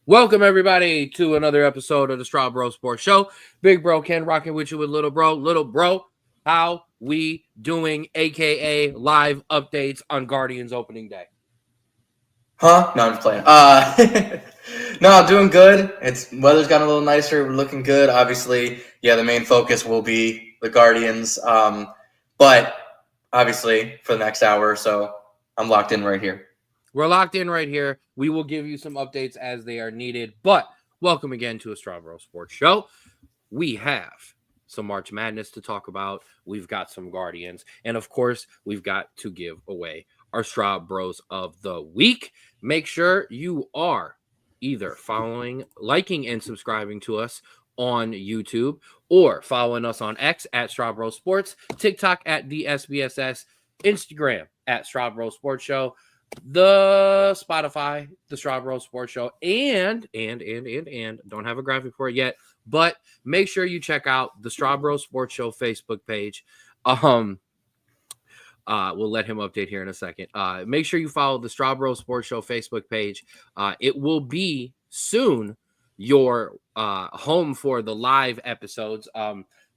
Welcome, everybody, to another episode of the Straub Bros Sports Show. Big Bro Ken rocking with you with Little Bro. Little Bro, how we doing, a.k.a. live updates on Guardians opening day? Huh? No, I'm just playing. No, doing good. Weather's gotten a little nicer. We're looking good. Obviously, the main focus will be the Guardians. But obviously, for the next hour or so, I'm locked in right here. We're locked in right here. We will give you some updates as they are needed. But welcome again to a Straub Bros Sports Show. We have some March Madness to talk about. We've got some Guardians. And, of course, we've got to give away our Straub Bros of the week. Make sure you are either following, liking, and subscribing to us on YouTube or following us on X at Straub Bros Sports, TikTok at DSBSS, Instagram at Straub Bros Sports Show, the Spotify, the Straub Bros Sports Show, and don't have a graphic for it yet, but make sure you check out the Straub Bros Sports Show Facebook page. We'll let him update here in a second. Make sure you follow the Straub Bros Sports Show Facebook page. It will be soon your home for the live episodes.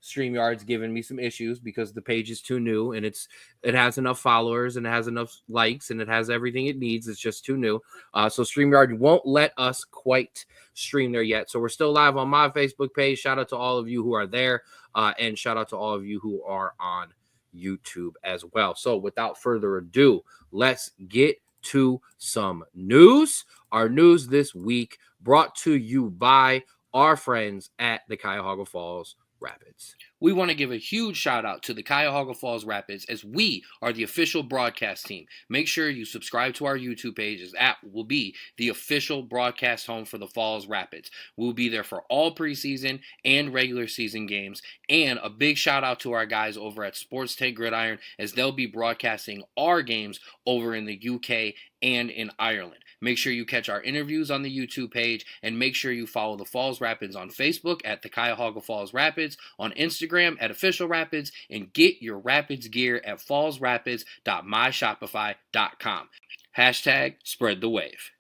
StreamYard's giving me some issues because the page is too new and it has enough followers and it has enough likes and it has everything it needs. It's just too new. So StreamYard won't let us quite stream there yet. So we're still live on my Facebook page. Shout out to all of you who are there and shout out to all of you who are on YouTube as well. So without further ado, let's get to some news. Our news this week brought to you by our friends at the Cuyahoga Falls Rapids. We want to give a huge shout out to the Cuyahoga Falls Rapids as we are the official broadcast team. Make sure you subscribe to our YouTube page as that will be the official broadcast home for the Falls Rapids. We'll be there for all preseason and regular season games. And a big shout out to our guys over at Sports Take Gridiron as they'll be broadcasting our games over in the UK and in Ireland. Make sure you catch our interviews on the YouTube page and make sure you follow the Falls Rapids on Facebook at the Cuyahoga Falls Rapids, on Instagram at Official Rapids, and get your Rapids gear at fallsrapids.myshopify.com. Hashtag spread the wave.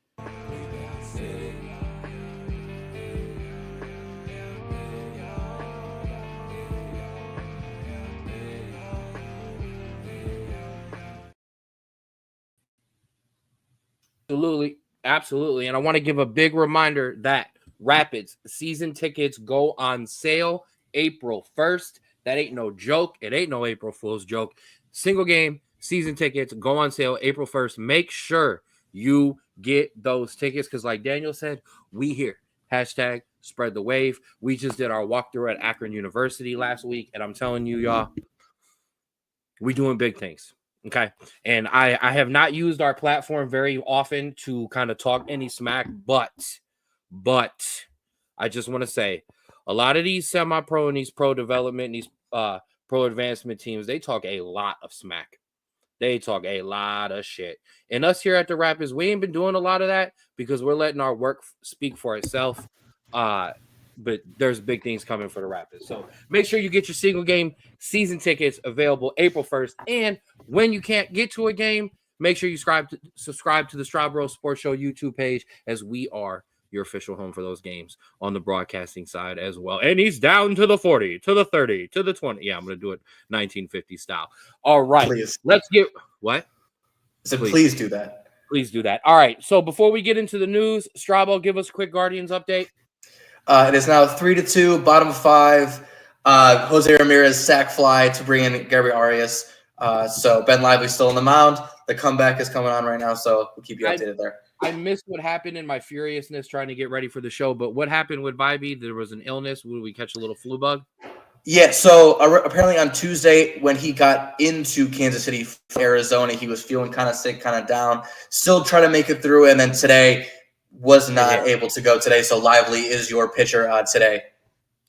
Absolutely. And I want to give a big reminder that Rapids season tickets go on sale April 1st. That ain't no joke. It ain't no April Fool's joke. Single game season tickets go on sale April 1st. Make sure you get those tickets because like Daniel said, we here. Hashtag spread the wave. We just did our walkthrough at Akron University last week. And I'm telling you, y'all, we doing big things. Okay. And I have not used our platform very often to kind of talk any smack, but I just want to say a lot of these semi-pro and these pro development and these pro advancement teams, they talk a lot of smack. They talk a lot of shit. And us here at the Rapids, we ain't been doing a lot of that because we're letting our work speak for itself. But there's big things coming for the Rapids. So make sure you get your single game season tickets available April 1st. And when you can't get to a game, make sure you subscribe to the Straub Bros Sports Show YouTube page as we are your official home for those games on the broadcasting side as well. And he's down to the 40, to the 30, to the 20. Yeah, I'm going to do it 1950 style. All right. Please. Let's get – what? So please do that. Please do that. All right. So before we get into the news, Strabo, give us a quick Guardians update. It is now 3-2, bottom of 5. Jose Ramirez sack fly to bring in Gary Arias. So Ben Lively's still on the mound. The comeback is coming on right now, so we'll keep you updated there. I missed what happened in my furiousness trying to get ready for the show, but what happened with Vibey? There was an illness. Would we catch a little flu bug? Yeah, so apparently on Tuesday when he got into Kansas City, Arizona, he was feeling kind of sick, kind of down, still trying to make it through, and then today was not able to go today. So Lively is your pitcher today.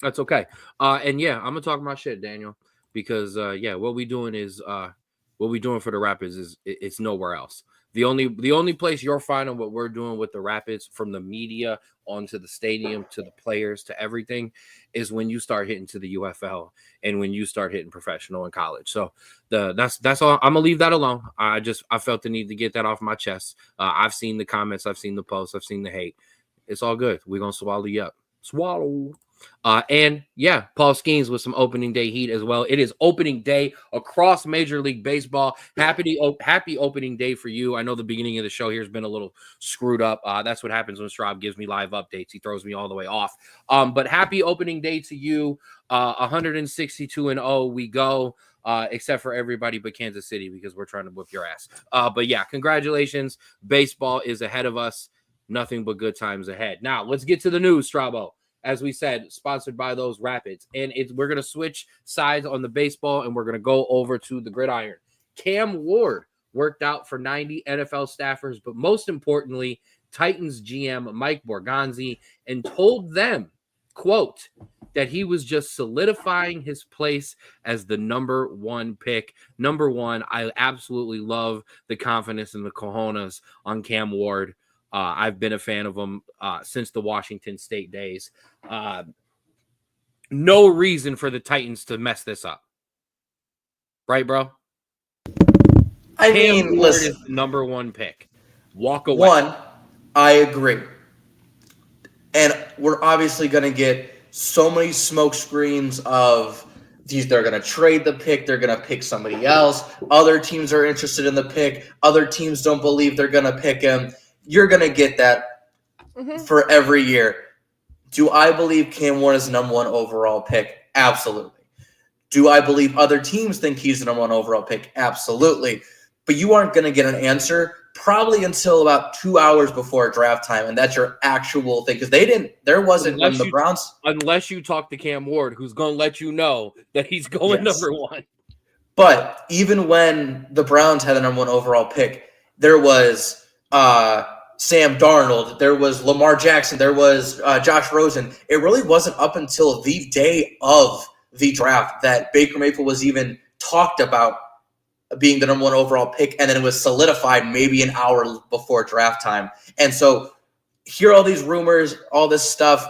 That's okay. And yeah, I'm gonna talk my shit, Daniel, because what we doing is what we doing for the Rapids is it's nowhere else. The only place you're finding what we're doing with the Rapids, from the media onto the stadium to the players to everything, is when you start hitting to the UFL and when you start hitting professional in college. So that's all. I'm gonna leave that alone. I felt the need to get that off my chest. I've seen the comments, I've seen the posts, I've seen the hate. It's all good. We're gonna swallow you up. Swallow. And yeah, Paul Skeens with some opening day heat as well. It is opening day across Major League Baseball. Happy opening day for you. I know the beginning of the show here has been a little screwed up. That's what happens when Straub gives me live updates. He throws me all the way off. But happy opening day to you. 162-0 we go. Except for everybody but Kansas City, because we're trying to whip your ass. But yeah, congratulations. Baseball is ahead of us. Nothing but good times ahead. Now let's get to the news, Strabo. As we said, sponsored by those Rapids. And we're going to switch sides on the baseball, and we're going to go over to the gridiron. Cam Ward worked out for 90 NFL staffers, but most importantly, Titans GM Mike Borgonzi, and told them, quote, that he was just solidifying his place as the number one pick. Number one, I absolutely love the confidence and the cojones on Cam Ward. I've been a fan of him since the Washington State days. No reason for the Titans to mess this up. Right, bro? I Cam mean, Ward listen, is the number one pick. Walk away. One, I agree. And we're obviously going to get so many smoke screens of these. They're going to trade the pick. They're going to pick somebody else. Other teams are interested in the pick. Other teams don't believe they're going to pick him. You're going to get that for every year. Do I believe Cam Ward is the number one overall pick? Absolutely. Do I believe other teams think he's the number one overall pick? Absolutely. But you aren't going to get an answer probably until about 2 hours before draft time, and that's your actual thing, because there wasn't when the Browns. Unless you talk to Cam Ward, who's going to let you know that he's going number one. But even when the Browns had the number one overall pick, there was Sam Darnold, there was Lamar Jackson, there was Josh Rosen. It really wasn't up until the day of the draft that Baker Mayfield was even talked about being the number one overall pick, and then it was solidified maybe an hour before draft time. And so hear all these rumors, all this stuff.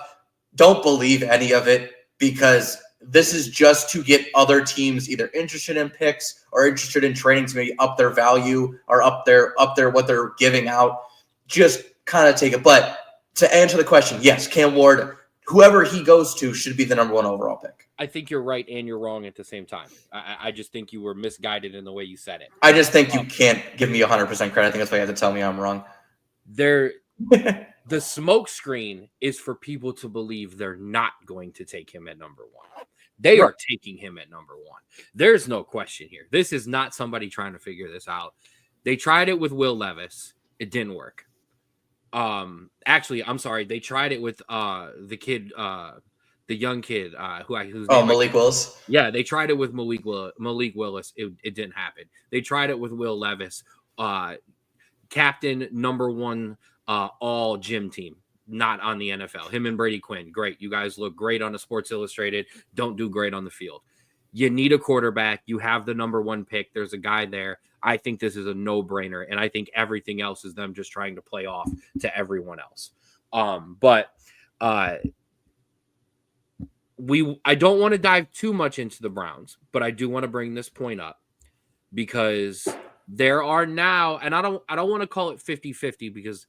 Don't believe any of it, because this is just to get other teams either interested in picks or interested in trading to maybe up their value or up their what they're giving out. Just kind of take it. But to answer the question, yes, Cam Ward, whoever he goes to, should be the number one overall pick. I think you're right and you're wrong at the same time. I just think you were misguided in the way you said it. I just think you can't give me 100% credit. I think that's why you have to tell me I'm wrong. The smoke screen is for people to believe they're not going to take him at number one. They are taking him at number one. There's no question here. This is not somebody trying to figure this out. They tried it with Will Levis. It didn't work. Actually, I'm sorry. They tried it with the kid, the young kid who's Malik Willis. Yeah, they tried it with Malik Willis. It didn't happen. They tried it with Will Levis, captain, number one all gym team, not on the NFL. Him and Brady Quinn, great. You guys look great on the Sports Illustrated. Don't do great on the field. You need a quarterback. You have the number one pick. There's a guy there. I think this is a no-brainer, and I think everything else is them just trying to play off to everyone else. I don't want to dive too much into the Browns, but I do want to bring this point up, because there are now, and I don't want to call it 50-50, because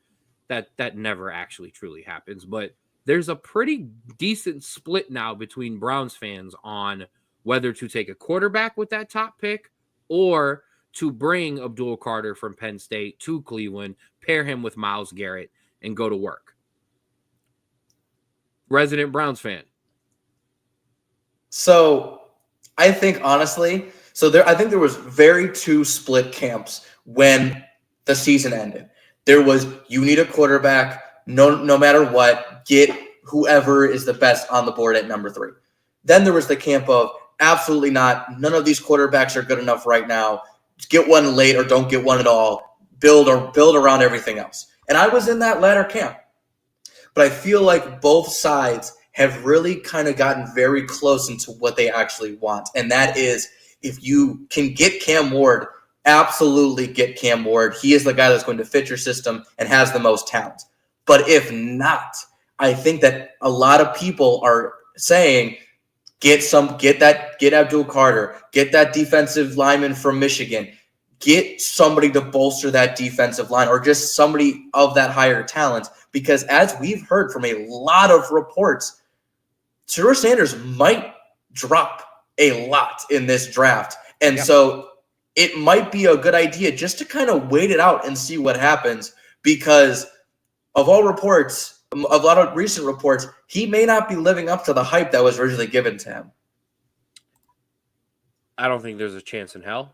that never actually truly happens, but there's a pretty decent split now between Browns fans on whether to take a quarterback with that top pick or to bring Abdul Carter from Penn State to Cleveland, pair him with Myles Garrett, and go to work. Resident Browns fan, So I think honestly, I think there was very two split camps when the season ended. There was you need a quarterback, no matter what, get whoever is the best on the board at number 3. Then there was the camp of absolutely not. None of these quarterbacks are good enough right now. Get one late or don't get one at all. Build around everything else. And I was in that latter camp. But I feel like both sides have really kind of gotten very close into what they actually want. And that is if you can get Cam Ward, absolutely get Cam Ward. He is the guy that's going to fit your system and has the most talent. But if not, I think that a lot of people are saying get Abdul Carter, get that defensive lineman from Michigan, get somebody to bolster that defensive line or just somebody of that higher talent. Because as we've heard from a lot of reports, Shedeur Sanders might drop a lot in this draft. And so it might be a good idea just to kind of wait it out and see what happens because of all reports, a lot of recent reports, he may not be living up to the hype that was originally given to him. I don't think there's a chance in hell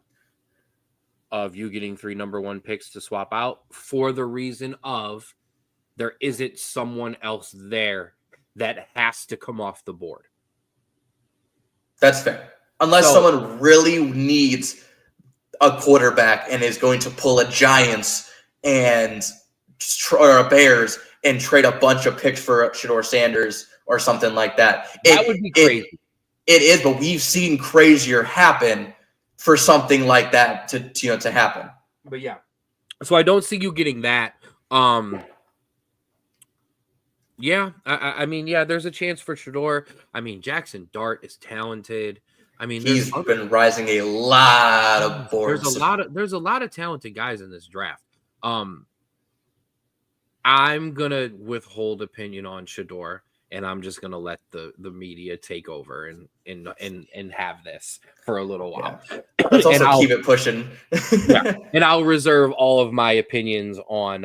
of you getting 3 number 1 picks to swap out for the reason of there isn't someone else there that has to come off the board. That's fair. Unless someone really needs a quarterback and is going to pull a Giants or a Bears and trade a bunch of picks for Shedeur Sanders or something like that. That would be crazy. It is, but we've seen crazier happen for something like that to happen. But yeah. So I don't see you getting that. Yeah, I mean, yeah, there's a chance for Shedeur. I mean, Jackson Dart is talented. I mean, he's been rising a lot of boards. There's a lot of talented guys in this draft. I'm gonna withhold opinion on Shedeur, and I'm just gonna let the media take over and have this for a little while. Yeah. Let's also keep it pushing. Yeah, and I'll reserve all of my opinions on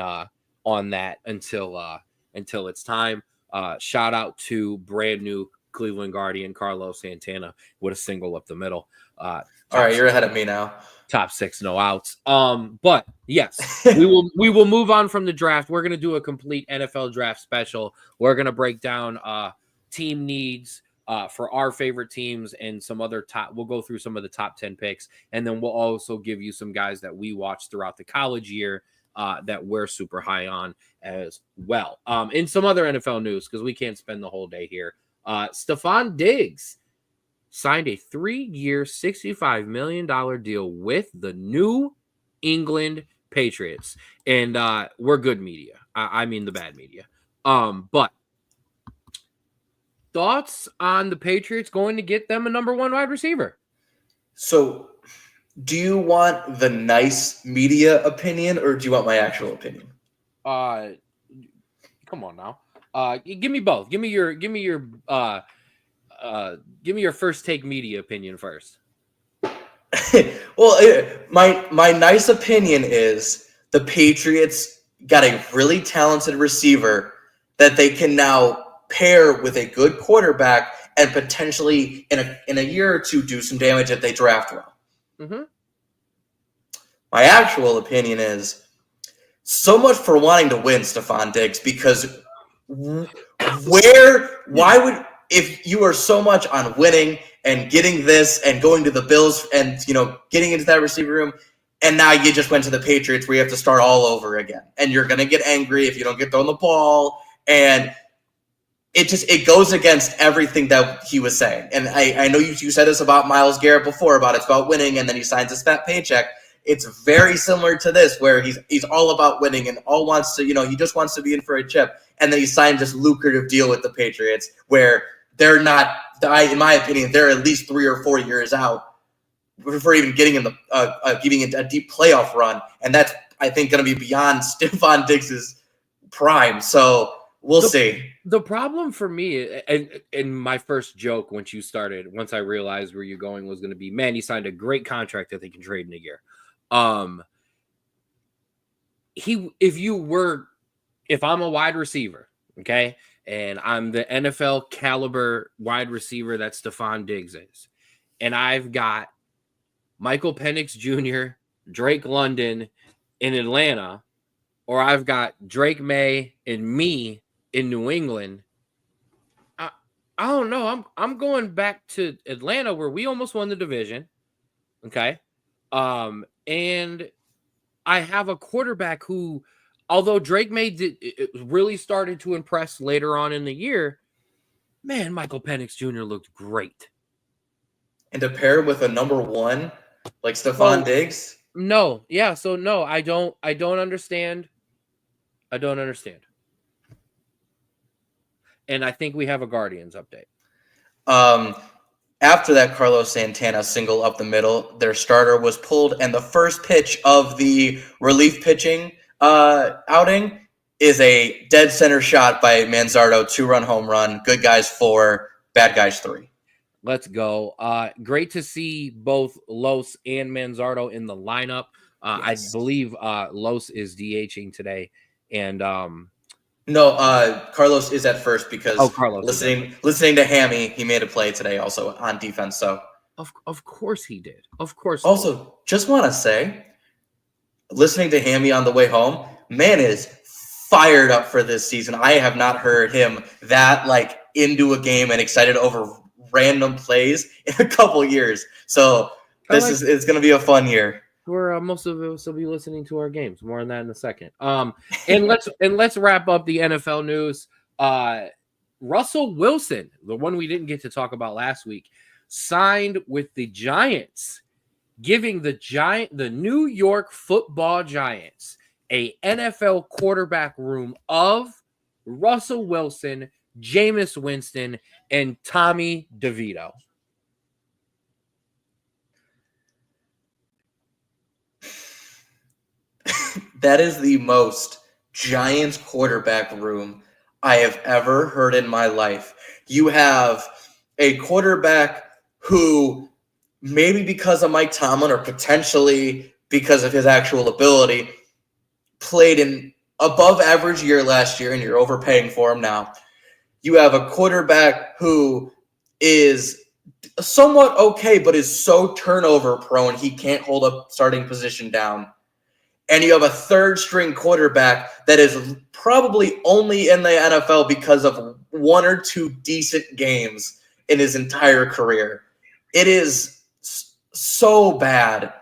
that until it's time. Shout out to brand new Cleveland Guardian Carlos Santana with a single up the middle. All right, you're ahead of me now. Top 6, no outs. But yes, we will move on from the draft. We're gonna do a complete NFL draft special. We're gonna break down team needs for our favorite teams and some other top. We'll go through some of the top 10 picks, and then we'll also give you some guys that we watched throughout the college year that we're super high on as well. In some other NFL news, because we can't spend the whole day here, Stephon Diggs signed a 3-year, $65 million deal with the New England Patriots. And we're good media. I mean the bad media. But thoughts on the Patriots going to get them a number 1 wide receiver? So do you want the nice media opinion or do you want my actual opinion? Come on now. Give me both. Give me your first take media opinion first. Well, my nice opinion is the Patriots got a really talented receiver that they can now pair with a good quarterback and potentially in a year or two do some damage if they draft well. Mm-hmm. My actual opinion is so much for wanting to win, Stephon Diggs, because if you are so much on winning and getting this and going to the Bills and, getting into that receiver room, and now you just went to the Patriots where you have to start all over again. And you're going to get angry if you don't get thrown the ball. And it goes against everything that he was saying. And I know you said this about Myles Garrett before, about it's about winning, and then he signs his fat paycheck. It's very similar to this, where he's all about winning and all wants to, he just wants to be in for a chip. And then he signed this lucrative deal with the Patriots where they're not, in my opinion, they're at least 3 or 4 years out before even getting in giving a deep playoff run. And that's, I think, going to be beyond Stephon Diggs' prime. So we'll see. The problem for me, and my first joke once I realized where you're going was going to be, man, he signed a great contract that they can trade in a year. If I'm a wide receiver, okay, and I'm the NFL caliber wide receiver that Stephon Diggs is. And I've got Michael Penix Jr., Drake London in Atlanta, or I've got Drake May and me in New England. I don't know. I'm going back to Atlanta where we almost won the division. Okay. And I have a quarterback who, although Drake May it really started to impress later on in the year, man, Michael Penix Jr. looked great. And to pair with a number one like Stephon Diggs? No, yeah. So no, I don't understand. I don't understand. And I think we have a Guardians update. After that Carlos Santana single up the middle, their starter was pulled, and the first pitch of the relief pitching outing is a dead center shot by Manzardo, 2-run home run. Good guys 4, bad guys 3. Let's go. Great to see both Los and Manzardo in the lineup. Yes. I believe Los is DHing today, and no, Carlos is at first because Carlos listening to Hammy, he made a play today also on defense. So of course he did. Of course. Also, just want to say, listening to Hammy on the way home, man is fired up for this season. I have not heard him that into a game and excited over random plays in a couple years. So it's going to be a fun year. Where most of us will be listening to our games. More on that in a second. And let's wrap up the NFL news. Russell Wilson, the one we didn't get to talk about last week, signed with the Giants, giving the New York Football Giants a NFL quarterback room of Russell Wilson, Jameis Winston, and Tommy DeVito. That is the most Giants quarterback room I have ever heard in my life. You have a quarterback who, maybe because of Mike Tomlin or potentially because of his actual ability, played an above average year last year, and you're overpaying for him now. You have a quarterback who is somewhat okay, but is so turnover prone, he can't hold a starting position down. And you have a third string quarterback that is probably only in the NFL because of 1 or 2 decent games in his entire career. It is so bad.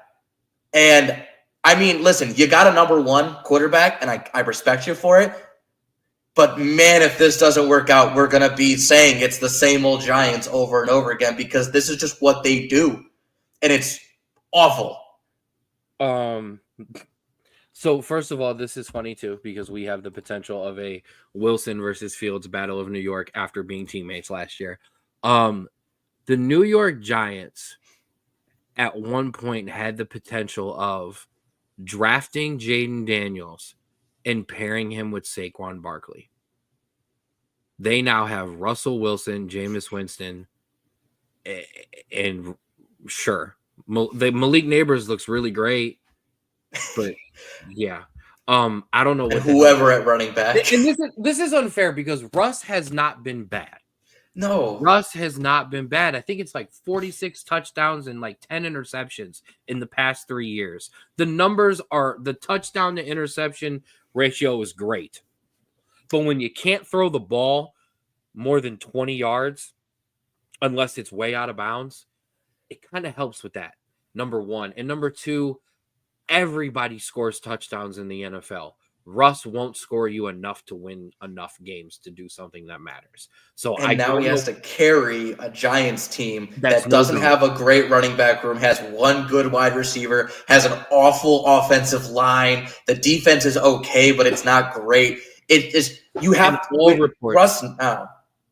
And I mean, listen, you got a number 1 quarterback, and I respect you for it. But man, if this doesn't work out, we're going to be saying it's the same old Giants over and over again, because this is just what they do. And it's awful. So first of all, this is funny too, because we have the potential of a Wilson versus Fields battle of New York after being teammates last year. The New York Giants at one point had the potential of drafting Jaden Daniels and pairing him with Saquon Barkley. They now have Russell Wilson, Jameis Winston, and sure, Malik Neighbors looks really great, but yeah, I don't know what whoever at running back. And this is unfair because Russ has not been bad. No, Russ has not been bad. I think it's 46 touchdowns and 10 interceptions in the past 3 years. The numbers are, the touchdown to interception ratio is great. But when you can't throw the ball more than 20 yards, unless it's way out of bounds, it kind of helps with that, number one. And number two, everybody scores touchdowns in the NFL. Russ won't score you enough to win enough games to do something that matters. So now he has to carry a Giants team that doesn't have a great running back room, has one good wide receiver, has an awful offensive line. The defense is okay, but it's not great. It is, you have all reports. Russ now.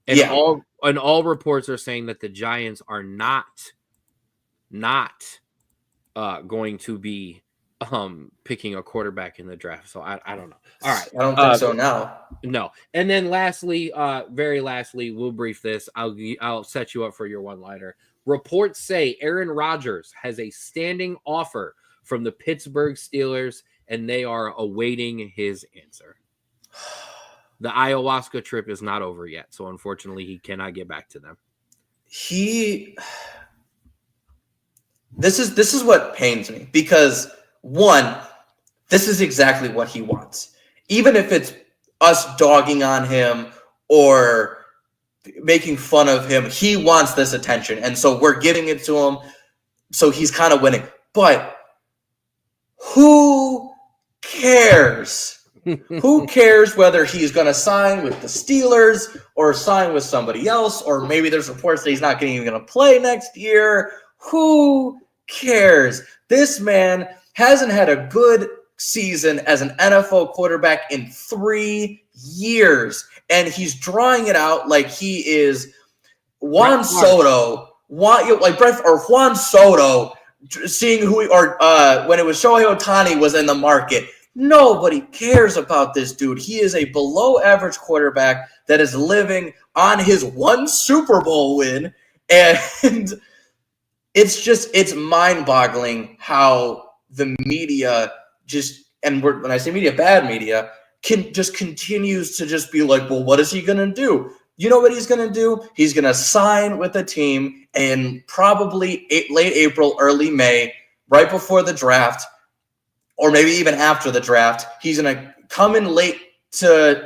And all reports are saying that the Giants are not going to be picking a quarterback in the draft. So I don't know. All right. I don't think so now. No. And then lastly, very lastly, we'll brief this. I'll set you up for your one-liner. Reports say Aaron Rodgers has a standing offer from the Pittsburgh Steelers, and they are awaiting his answer. The ayahuasca trip is not over yet, so unfortunately, he cannot get back to them. This is what pains me, because one, this is exactly what he wants. Even if it's us dogging on him or making fun of him, he wants this attention, and so we're giving it to him. So he's kind of winning. But who cares? Who cares whether he's going to sign with the Steelers or sign with somebody else, or maybe there's reports that he's not even going to play next year? Who cares? This man hasn't had a good season as an NFL quarterback in 3 years, and he's drawing it out like he is Juan Soto, Juan Soto, seeing who when it was Shohei Ohtani was in the market. Nobody cares about this dude. He is a below-average quarterback that is living on his one Super Bowl win, and it's mind-boggling how the media when I say media, bad media, continues to just be like, well, what is he going to do? You know what he's going to do? He's going to sign with a team in probably late April, early May, right before the draft, or maybe even after the draft. He's going to come in late to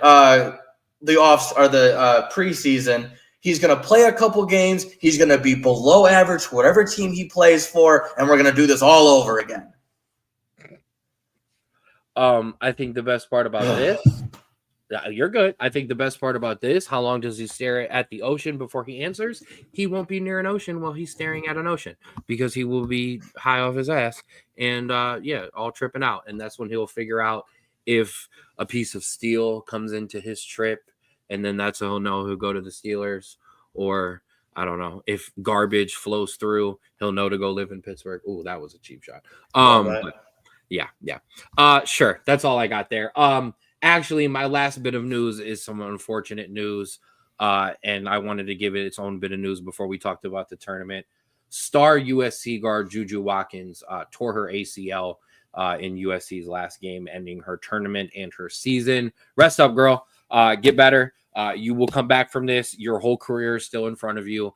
the preseason. He's going to play a couple games. He's going to be below average, whatever team he plays for, and we're going to do this all over again. I think the best part about this, you're good. I think the best part about this, how long does he stare at the ocean before he answers? He won't be near an ocean while he's staring at an ocean, because he will be high off his ass and all tripping out. And that's when he'll figure out if a piece of steel comes into his trip, and then that's when he'll know he'll go to the Steelers, or I don't know, if garbage flows through, he'll know to go live in Pittsburgh. Ooh, that was a cheap shot. Sure. That's all I got there. Actually, my last bit of news is some unfortunate news, and I wanted to give it its own bit of news before we talked about the tournament. Star USC guard Juju Watkins tore her ACL in USC's last game, ending her tournament and her season. Rest up, girl. Get better. You will come back from this. Your whole career is still in front of you.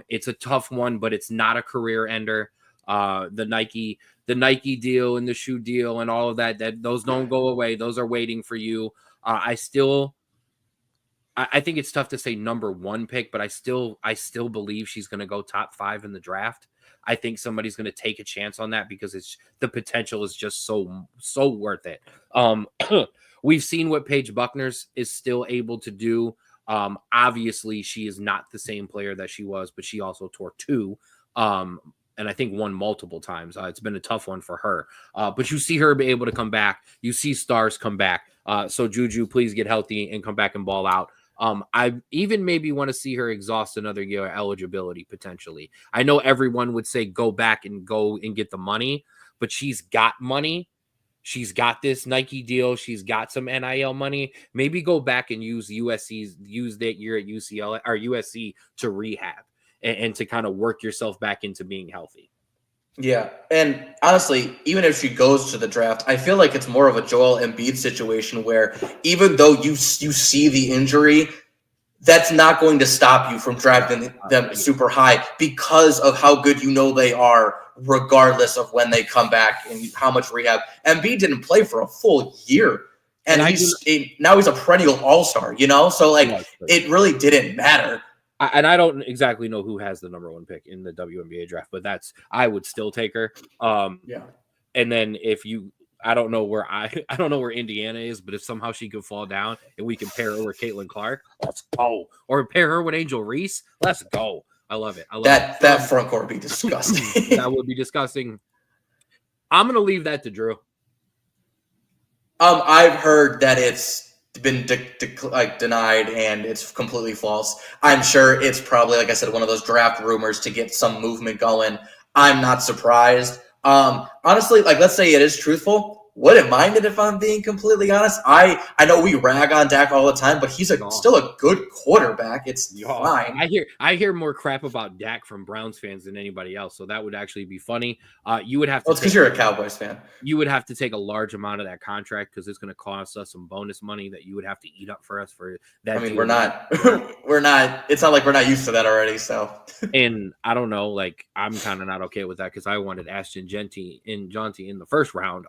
It's a tough one, but it's not a career ender. The Nike deal and the shoe deal and all of that those don't go away. Those are waiting for you. I think it's tough to say number one pick, but I still believe she's going to go top 5 in the draft. I think somebody's going to take a chance on that because the potential is just so worth it. We've seen what Paige Buckner's is still able to do. Obviously she is not the same player that she was, but she also tore 2. And I think won multiple times. It's been a tough one for her. But you see her be able to come back. You see stars come back. So Juju, please get healthy and come back and ball out. I even maybe want to see her exhaust another year eligibility potentially. I know everyone would say go back and go and get the money, but she's got money. She's got this Nike deal. She's got some NIL money. Maybe go back and use that year at UCLA or USC to rehab. And to kind of work yourself back into being healthy. Yeah, and honestly, even if she goes to the draft, I feel like it's more of a Joel Embiid situation where even though you see the injury, that's not going to stop you from drafting them super high because of how good they are, regardless of when they come back and how much rehab. Embiid didn't play for a full year, and now he's a perennial all-star, So, it really didn't matter. And I don't exactly know who has the number 1 pick in the WNBA draft, but I would still take her. And then I don't know where Indiana is, but if somehow she could fall down and we can pair her with Caitlin Clark, let's go. Or pair her with Angel Reese, let's go. I love it. That front court would be disgusting. That would be disgusting. I'm gonna leave that to Drew. I've heard that it's been denied and it's completely false. I'm sure it's probably, like I said, one of those draft rumors to get some movement going. I'm not surprised. Honestly, let's say it is truthful. wouldn't mind it if I'm being completely honest. I know we rag on Dak all the time, but he's still a good quarterback. It's fine. I hear more crap about Dak from Browns fans than anybody else, so that would actually be funny. You would have to. Well, it's because you're a Cowboys fan. You would have to take a large amount of that contract because it's going to cost us some bonus money that you would have to eat up for us for that. I mean, we're not. It's not like we're not used to that already. So, and I don't know. Like, I'm kind of not okay with that because I wanted Ashton Jeanty in the first round.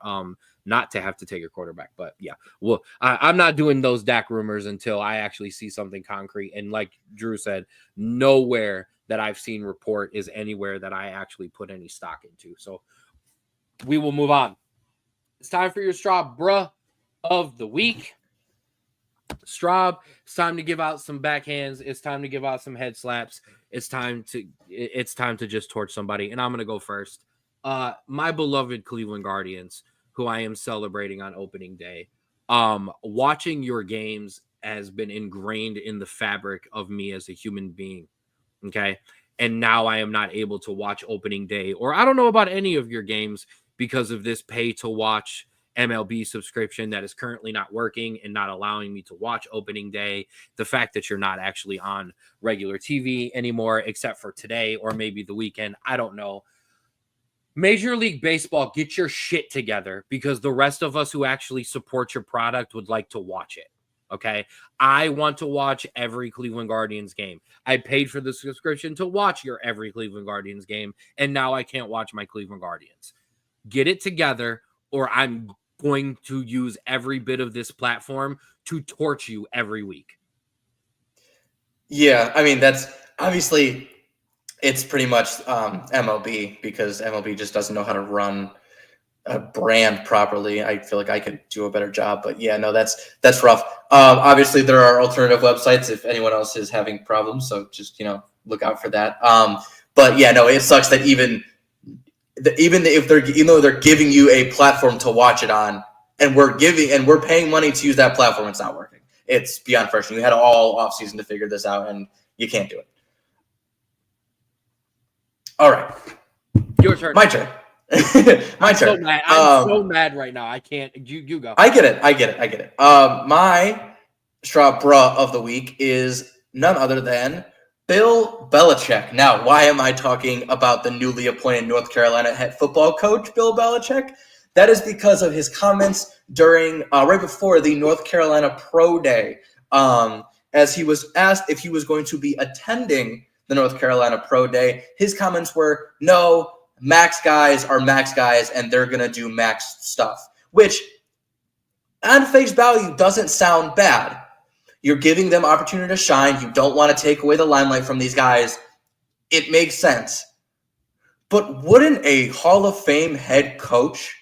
Not to have to take a quarterback, but yeah, well, I'm not doing those Dak rumors until I actually see something concrete. And like Drew said, nowhere that I've seen report is anywhere that I actually put any stock into. So we will move on. It's time for your Straub Bruh of the week. Straub, it's time to give out some backhands. It's time to give out some head slaps. It's time to just torch somebody. And I'm gonna go first. My beloved Cleveland Guardians, who I am celebrating on opening day. Watching your games has been ingrained in the fabric of me as a human being. Okay. And now I am not able to watch opening day, or I don't know about any of your games because of this pay to watch MLB subscription that is currently not working and not allowing me to watch opening day. The fact that you're not actually on regular TV anymore, except for today or maybe the weekend. I don't know. Major League Baseball, get your shit together because the rest of us who actually support your product would like to watch it. Okay. I want to watch every Cleveland Guardians game. I paid for the subscription to watch your every Cleveland Guardians game. And now I can't watch my Cleveland Guardians. Get it together, or I'm going to use every bit of this platform to torch you every week. Yeah. I mean, that's obviously it's pretty much MLB because MLB just doesn't know how to run a brand properly. I feel like I could do a better job, but yeah, no, that's rough. Obviously there are alternative websites if anyone else is having problems. So just, look out for that. But yeah, no, it sucks that even though they're giving you a platform to watch it on and we're paying money to use that platform, it's not working. It's beyond frustrating. We had all off season to figure this out and you can't do it. All right. Your turn. My turn. My turn. I'm so mad right now. I can't. You go. I get it. My Straub Bruh of the week is none other than Bill Belichick. Now, why am I talking about the newly appointed North Carolina head football coach, Bill Belichick? That is because of his comments during right before the North Carolina Pro Day, as he was asked if he was going to be attending the North Carolina Pro Day. His comments were, no, max guys are max guys and they're going to do max stuff, which on face value doesn't sound bad. You're giving them opportunity to shine. You don't want to take away the limelight from these guys. It makes sense. But wouldn't a Hall of Fame head coach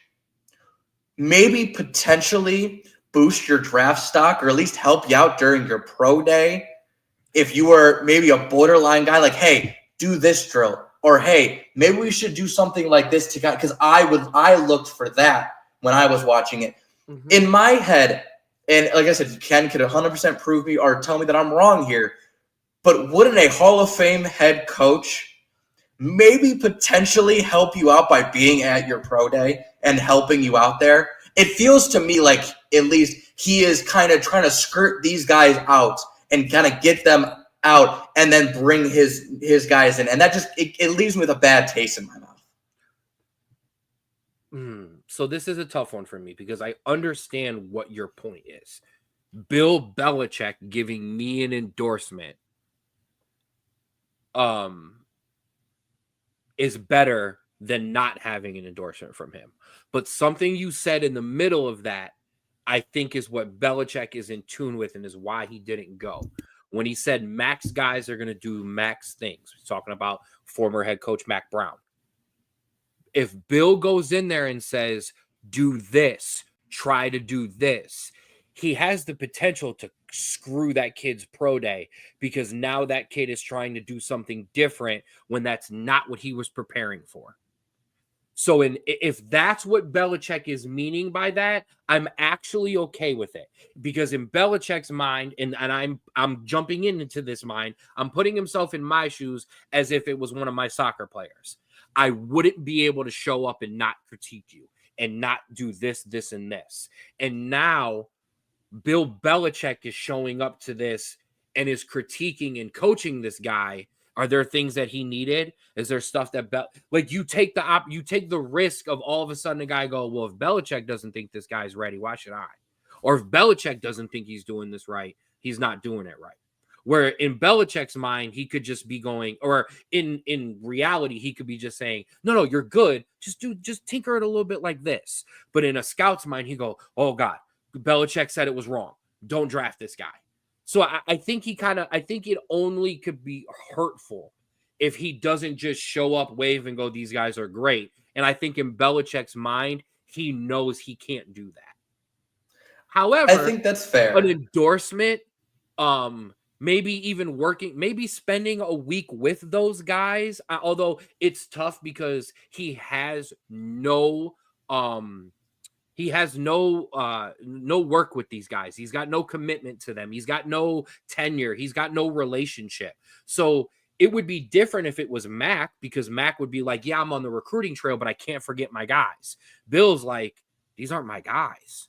maybe potentially boost your draft stock or at least help you out during your pro day? If you were maybe a borderline guy, like, hey, do this drill, or hey, maybe we should do something like this to, because I looked for that when I was watching it. Mm-hmm. In my head, and like I said, Ken could 100% prove me or tell me that I'm wrong here, but wouldn't a Hall of Fame head coach maybe potentially help you out by being at your pro day and helping you out there? It feels to me like at least he is kind of trying to skirt these guys out and kind of get them out and then bring his guys in. And that just, it leaves me with a bad taste in my mouth. So this is a tough one for me because I understand what your point is. Bill Belichick giving me an endorsement is better than not having an endorsement from him. But something you said in the middle of that, I think is what Belichick is in tune with and is why he didn't go. When he said max guys are going to do max things, he's talking about former head coach Mac Brown. If Bill goes in there and says, do this, try to do this, he has the potential to screw that kid's pro day because now that kid is trying to do something different when that's not what he was preparing for. So if that's what Belichick is meaning by that, I'm actually okay with it because in Belichick's mind, and I'm jumping into this mind, I'm putting himself in my shoes as if it was one of my soccer players. I wouldn't be able to show up and not critique you. and not do this, this, and this. And now Bill Belichick is showing up to this and is critiquing and coaching this guy. Are there things that he needed? Is there stuff that like you take the risk of all of a sudden a guy go, well, if Belichick doesn't think this guy's ready, why should I? Or if Belichick doesn't think he's doing this right, he's not doing it right. Where in Belichick's mind, he could just be going, or in reality, he could be just saying, no, you're good. Just tinker it a little bit like this. But in a scout's mind, he go, oh God, Belichick said it was wrong. Don't draft this guy. So I think I think it only could be hurtful if he doesn't just show up, wave, and go, these guys are great. And I think in Belichick's mind, he knows he can't do that. However, I think that's fair. An endorsement, maybe even maybe spending a week with those guys, although it's tough because he has no work with these guys. He's got no commitment to them. He's got no tenure. He's got no relationship. So it would be different if it was Mac, because Mac would be like, yeah, I'm on the recruiting trail, but I can't forget my guys. Bill's like, these aren't my guys.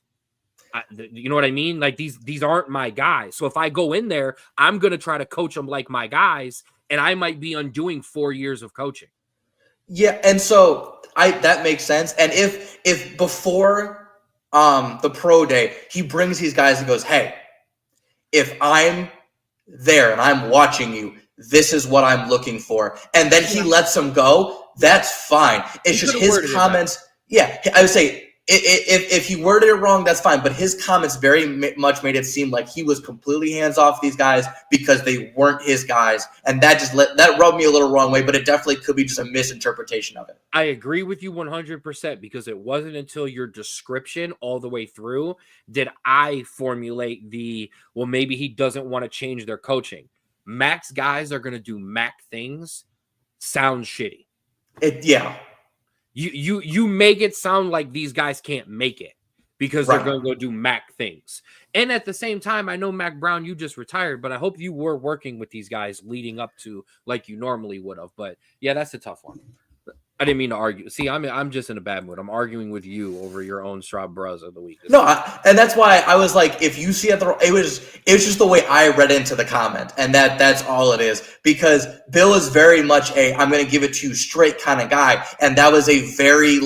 You know what I mean? Like these aren't my guys. So if I go in there, I'm going to try to coach them like my guys, and I might be undoing 4 years of coaching. Yeah, and so that makes sense. And if before the pro day, he brings these guys and goes, hey, if I'm there and I'm watching you, this is what I'm looking for. And then he lets them go, that's fine. It's just his comments. Yeah, I would say if he worded it wrong, that's fine. But his comments very much made it seem like he was completely hands off these guys because they weren't his guys. And that rubbed me a little wrong way, but it definitely could be just a misinterpretation of it. I agree with you 100% because it wasn't until your description all the way through did I formulate well, maybe he doesn't want to change their coaching. Mac's guys are going to do Mac things. Sounds shitty. Yeah. You make it sound like these guys can't make it because they're going to go do Mac things. And at the same time, I know Mac Brown, you just retired, but I hope you were working with these guys leading up to like you normally would have. But yeah, that's a tough one. I didn't mean to argue. See, I'm just in a bad mood. I'm arguing with you over your own Straub Bros of the week. No, and that's why I was like, if you see it, it was just the way I read into the comment, and that's all it is. Because Bill is very much I'm going to give it to you straight kind of guy, and that was a very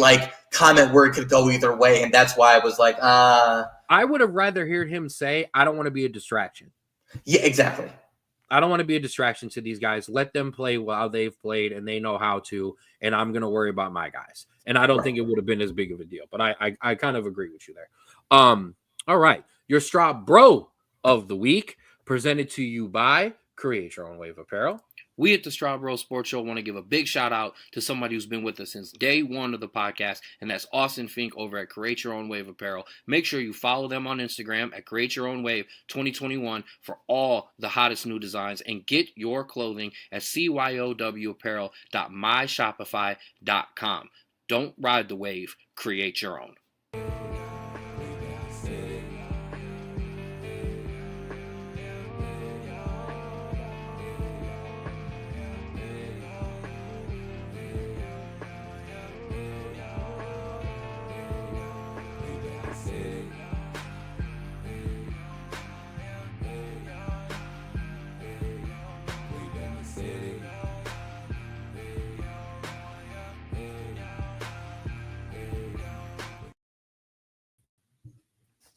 comment where it could go either way, and that's why I was like, I would have rather heard him say, I don't want to be a distraction. Yeah, exactly. I don't want to be a distraction to these guys. Let them play while they've played and they know how to, and I'm going to worry about my guys. And I don't think it would have been as big of a deal, but I kind of agree with you there. All right. Your Straub Bro of the week presented to you by Create Your Own Wave Apparel. We at the Straub Bros Sports Show want to give a big shout out to somebody who's been with us since day one of the podcast, and that's Austin Fink over at Create Your Own Wave Apparel. Make sure you follow them on Instagram at Create Your Own Wave 2021 for all the hottest new designs, and get your clothing at cyowapparel.myshopify.com. Don't ride the wave, create your own.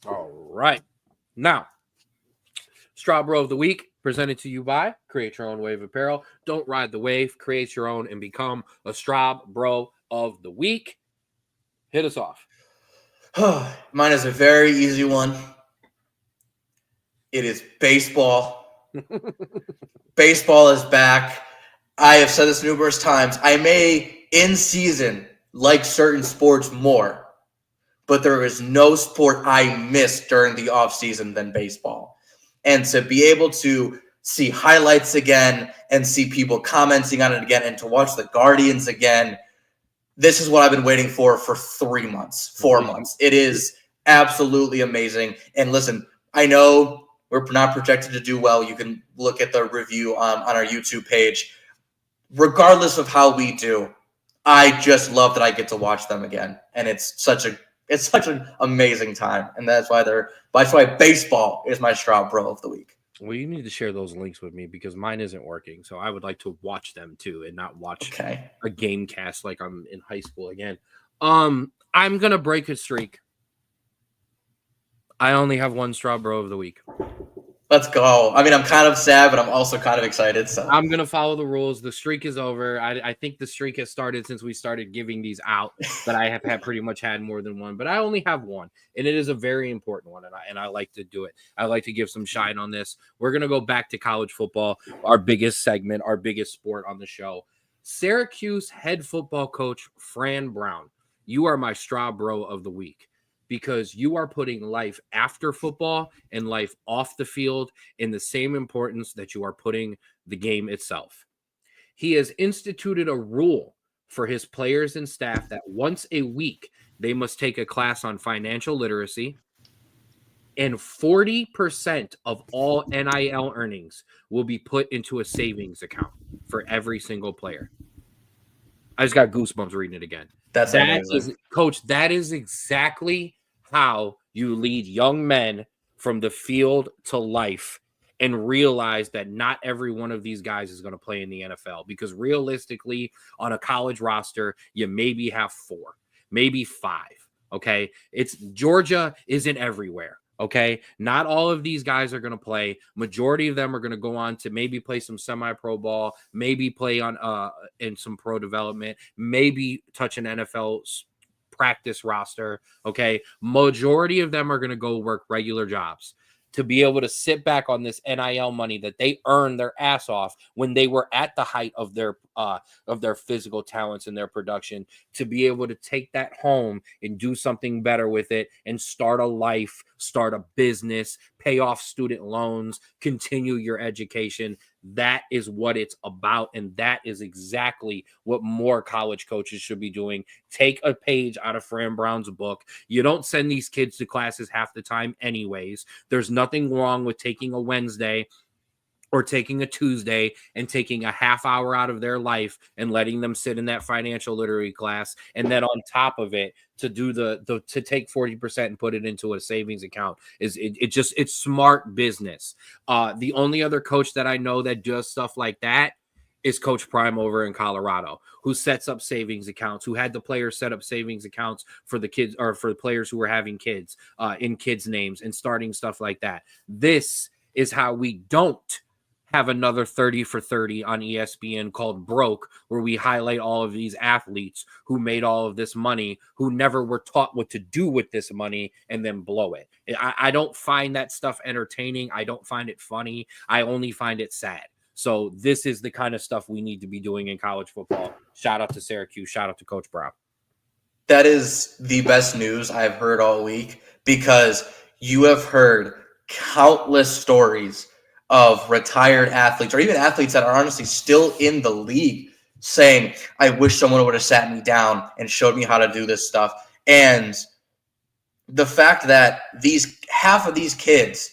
All right. Now, Straub Bro of the week presented to you by Create Your Own Wave Apparel. Don't ride the wave, create your own, and become a Straub Bro of the week. Hit us off. Mine is a very easy one. It is baseball. Baseball is back. I have said this numerous times. I may, in season, like certain sports more, but there is no sport I miss during the offseason than baseball. And to be able to see highlights again and see people commenting on it again and to watch the Guardians again, this is what I've been waiting for 3 months, 4 months. It is absolutely amazing. And listen, I know we're not projected to do well. You can look at the review on our YouTube page. Regardless of how we do, I just love that I get to watch them again. And it's such a It's such an amazing time, and that's why baseball is my Straub Bro of the week. Well, you need to share those links with me because mine isn't working. So I would like to watch them too and not watch Okay. a game cast like I'm in high school again. I'm gonna break a streak. I only have one Straw Bro of the week. Let's go. I mean, I'm kind of sad, but I'm also kind of excited. So I'm gonna follow the rules. The streak is over. I think the streak has started since we started giving these out. But I have had pretty much had more than one. But I only have one, and it is a very important one. And I like to do it. I like to give some shine on this. We're gonna go back to college football, our biggest segment, our biggest sport on the show. Syracuse head football coach Fran Brown. You are my Straw Bro of the week, because you are putting life after football and life off the field in the same importance that you are putting the game itself. He has instituted a rule for his players and staff that once a week they must take a class on financial literacy, and 40% of all NIL earnings will be put into a savings account for every single player. I just got goosebumps reading it again. that's That amazing. is, coach, that is exactly how you lead young men from the field to life and realize that not every one of these guys is going to play in the NFL, because realistically, on a college roster, you maybe have 4, maybe 5. Okay. It's Georgia isn't everywhere. Okay. Not all of these guys are going to play. Majority of them are going to go on to maybe play some semi-pro ball, maybe play on in some pro development, maybe touch an NFL practice roster. Okay. Majority of them are going to go work regular jobs to be able to sit back on this NIL money that they earned their ass off when they were at the height of their physical talents and their production, to be able to take that home and do something better with it and start a life, start a business, pay off student loans, continue your education. That is what it's about. And that is exactly what more college coaches should be doing. Take a page out of Fran Brown's book. You don't send these kids to classes half the time anyways. There's nothing wrong with taking a Wednesday or taking a Tuesday and taking a half hour out of their life and letting them sit in that financial literacy class. And then on top of it, to do to take 40% and put it into a savings account it's smart business. The only other coach that I know that does stuff like that is Coach Prime over in Colorado, who sets up savings accounts, who had the players set up savings accounts for the kids, or for the players who were having kids in kids' names and starting stuff like that. This is how we don't have another 30 for 30 on ESPN called Broke, where we highlight all of these athletes who made all of this money, who never were taught what to do with this money and then blow it. I don't find that stuff entertaining. I don't find it funny. I only find it sad. So this is the kind of stuff we need to be doing in college football. Shout out to Syracuse. Shout out to Coach Brown. That is the best news I've heard all week, because you have heard countless stories of retired athletes, or even athletes that are honestly still in the league, saying, I wish someone would have sat me down and showed me how to do this stuff. And the fact that half of these kids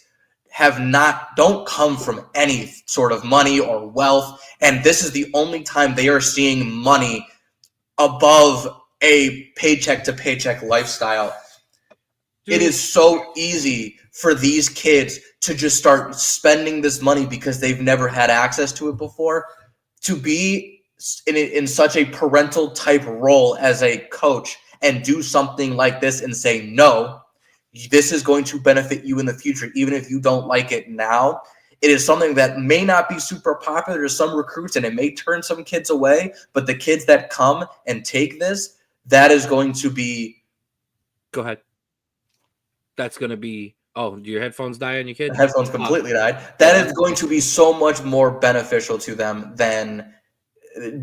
don't come from any sort of money or wealth, and this is the only time they are seeing money above a paycheck to paycheck lifestyle. Dude, it is so easy for these kids to just start spending this money because they've never had access to it before. To be in such a parental type role as a coach and do something like this and say, no, this is going to benefit you in the future, even if you don't like it now. It is something that may not be super popular to some recruits, and it may turn some kids away, but the kids that come and take this, that is going to be... Go ahead. That's going to be... Oh, do your headphones die on your kid? The headphones completely died. That is going to be so much more beneficial to them than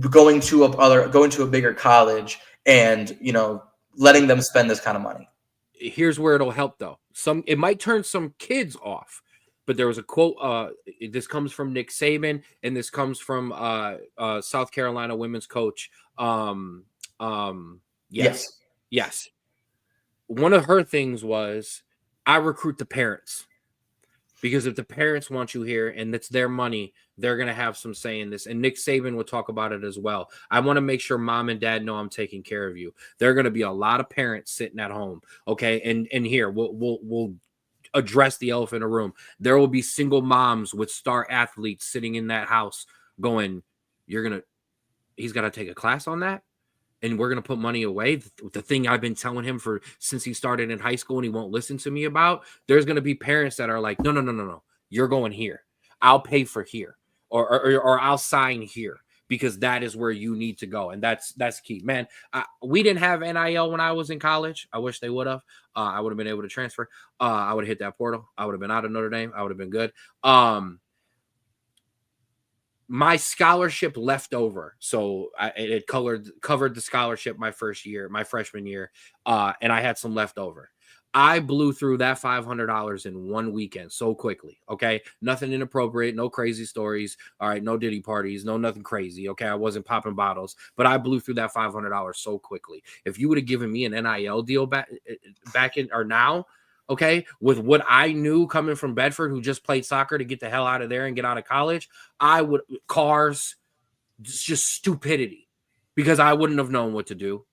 going to a bigger college and, letting them spend this kind of money. Here's where it'll help, though. It might turn some kids off, but there was a quote. This comes from Nick Saban, and this comes from South Carolina women's coach. Yes. One of her things was, I recruit the parents. Because if the parents want you here and it's their money, they're going to have some say in this. And Nick Saban would talk about it as well. I want to make sure mom and dad know I'm taking care of you. There are going to be a lot of parents sitting at home. Okay. And here we'll address the elephant in the room. There will be single moms with star athletes sitting in that house going, he's got to take a class on that. And we're going to put money away. The thing I've been telling him since he started in high school and he won't listen to me about, there's going to be parents that are like, no. You're going here. I'll pay for here or I'll sign here because that is where you need to go. And that's key, man. We didn't have NIL when I was in college. I wish they would have. I would have been able to transfer. I would have hit that portal. I would have been out of Notre Dame. I would have been good. My scholarship left over. So it covered the scholarship my freshman year. And I had some left over. I blew through that $500 in one weekend so quickly. Okay. Nothing inappropriate, no crazy stories. All right. No Diddy parties, no nothing crazy. Okay. I wasn't popping bottles, but I blew through that $500 so quickly. If you would have given me an NIL deal back in or now, okay, with what I knew coming from Bedford, who just played soccer to get the hell out of there and get out of college, cars, just stupidity, because I wouldn't have known what to do.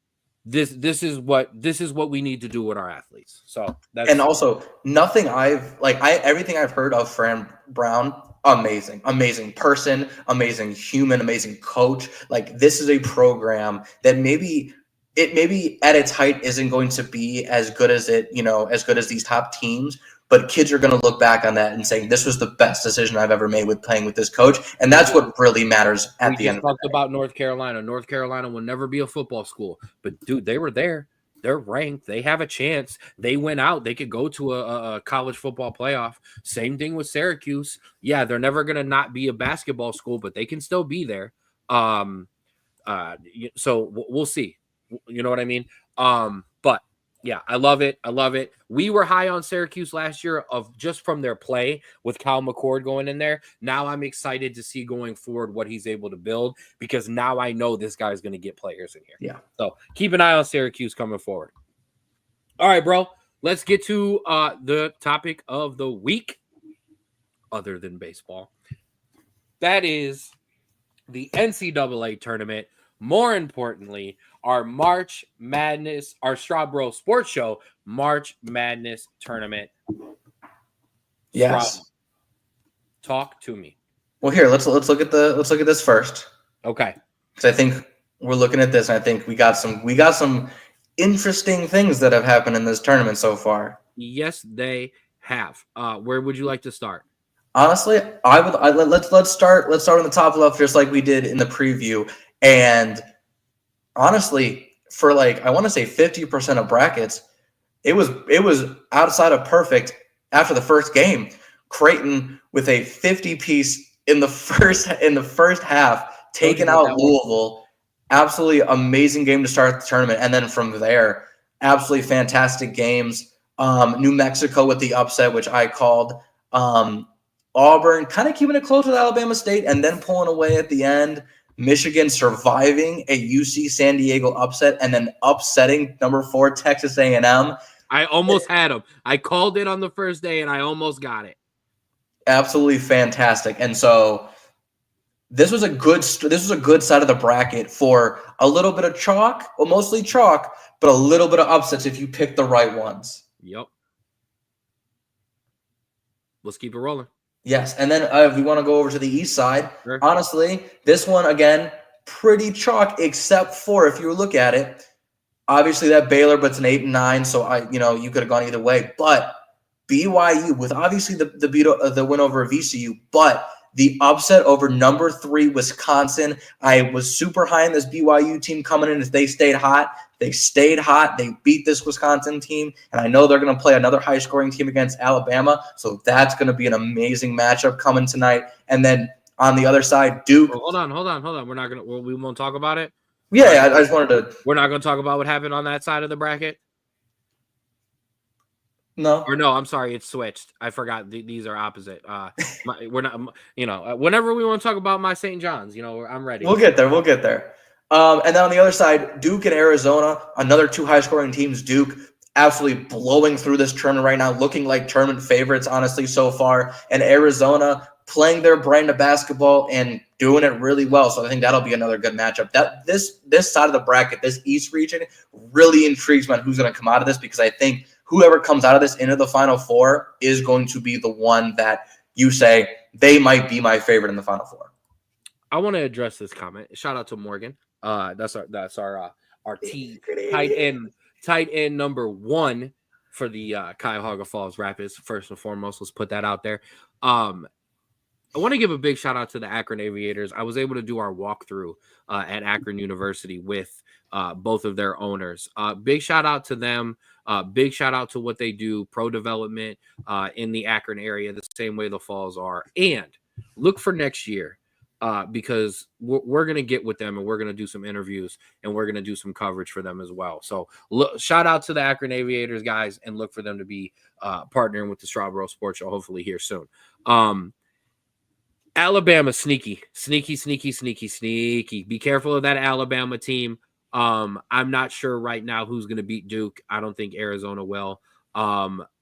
This is what we need to do with our athletes. So that's, and also everything I've heard of Fran Brown, amazing person, amazing human, amazing coach. Like, this is a program that maybe at its height isn't going to be as good as these top teams, but kids are going to look back on that and saying, this was the best decision I've ever made with playing with this coach. And that's what really matters at the end of the day. We talked about North Carolina. North Carolina will never be a football school, but dude, they were there. They're ranked. They have a chance. They went out. They could go to a college football playoff. Same thing with Syracuse. Yeah, they're never going to not be a basketball school, but they can still be there. So we'll see. You know what I mean? But yeah, I love it. We were high on Syracuse last year just from their play with Kyle McCord going in there. Now I'm excited to see going forward what he's able to build, because now I know this guy's going to get players in here. Yeah. So keep an eye on Syracuse coming forward. All right, bro. Let's get to the topic of the week, other than baseball. That is the NCAA tournament. More importantly, our March Madness, our Straub Bros Sports Show March Madness tournament. Yes. Straub, talk to me. Well, here, let's look at this first. Okay. Because I think we're looking at this, and I think we got some interesting things that have happened in this tournament so far. Yes, they have. Where would you like to start? Honestly, let's start on the top left, just like we did in the preview. And honestly, for I want to say 50% of brackets, it was outside of perfect after the first game. Creighton with a 50-piece in the first half, taking out Louisville. Absolutely amazing game to start the tournament, and then from there, absolutely fantastic games. New Mexico with the upset, which I called. Auburn kind of keeping it close with Alabama State, and then pulling away at the end. Michigan surviving a UC San Diego upset, and then upsetting number 4 Texas A&M. I almost had them. I called it on the first day, and I almost got it. Absolutely fantastic. And so this was a good side of the bracket for a little bit of chalk, well, mostly chalk, but a little bit of upsets if you pick the right ones. Yep. Let's keep it rolling. Yes, and then if we want to go over to the east side, sure. Honestly, this one, again, pretty chalk, except for if you look at it, obviously that Baylor, but it's an 8-9, so you could have gone either way. But BYU, with obviously the win over VCU, but the upset over number 3 Wisconsin. I was super high on this BYU team coming in. If they stayed hot, they stayed hot. They beat this Wisconsin team, and I know they're going to play another high-scoring team against Alabama, so that's going to be an amazing matchup coming tonight. And then on the other side, Duke. Well, hold on. We won't talk about it. Yeah, I just wanted to. We're not going to talk about what happened on that side of the bracket. No. Or no, I'm sorry, it's switched. I forgot these are opposite. We're not, whenever we want to talk about my St. John's, I'm ready. We'll get there. And then on the other side, Duke and Arizona, another 2 high-scoring teams. Duke absolutely blowing through this tournament right now, looking like tournament favorites, honestly, so far. And Arizona playing their brand of basketball and doing it really well. So I think that'll be another good matchup. That this side of the bracket, this East region, really intrigues me on who's going to come out of this, because I think whoever comes out of this into the Final Four is going to be the one that you say they might be my favorite in the Final Four. I want to address this comment. Shout out to Morgan. That's our tight end number 1 for the Cuyahoga Falls Rapids. First and foremost, let's put that out there. I want to give a big shout out to the Akron Aviators. I was able to do our walkthrough at Akron University with both of their owners. Big shout out to them. Big shout out to what they do, pro development in the Akron area, the same way the Falls are. And look for next year because we're going to get with them and we're going to do some interviews and we're going to do some coverage for them as well. So shout out to the Akron Aviators, guys, and look for them to be partnering with the Straub Bros Sports Show hopefully here soon. Alabama, sneaky. Be careful of that Alabama team. I'm not sure right now who's going to beat Duke. I don't think Arizona will.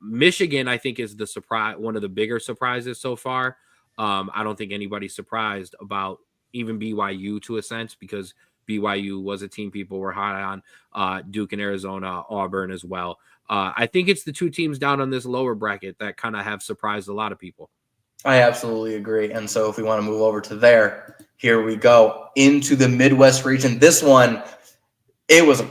Michigan, I think, is the surprise, one of the bigger surprises so far. I don't think anybody's surprised about even BYU to a sense, because BYU was a team people were high on. Duke and Arizona, Auburn as well. I think it's the two teams down on this lower bracket that kind of have surprised a lot of people. I absolutely agree. And so if we want to move over to there, here we go into the Midwest region. This one, hold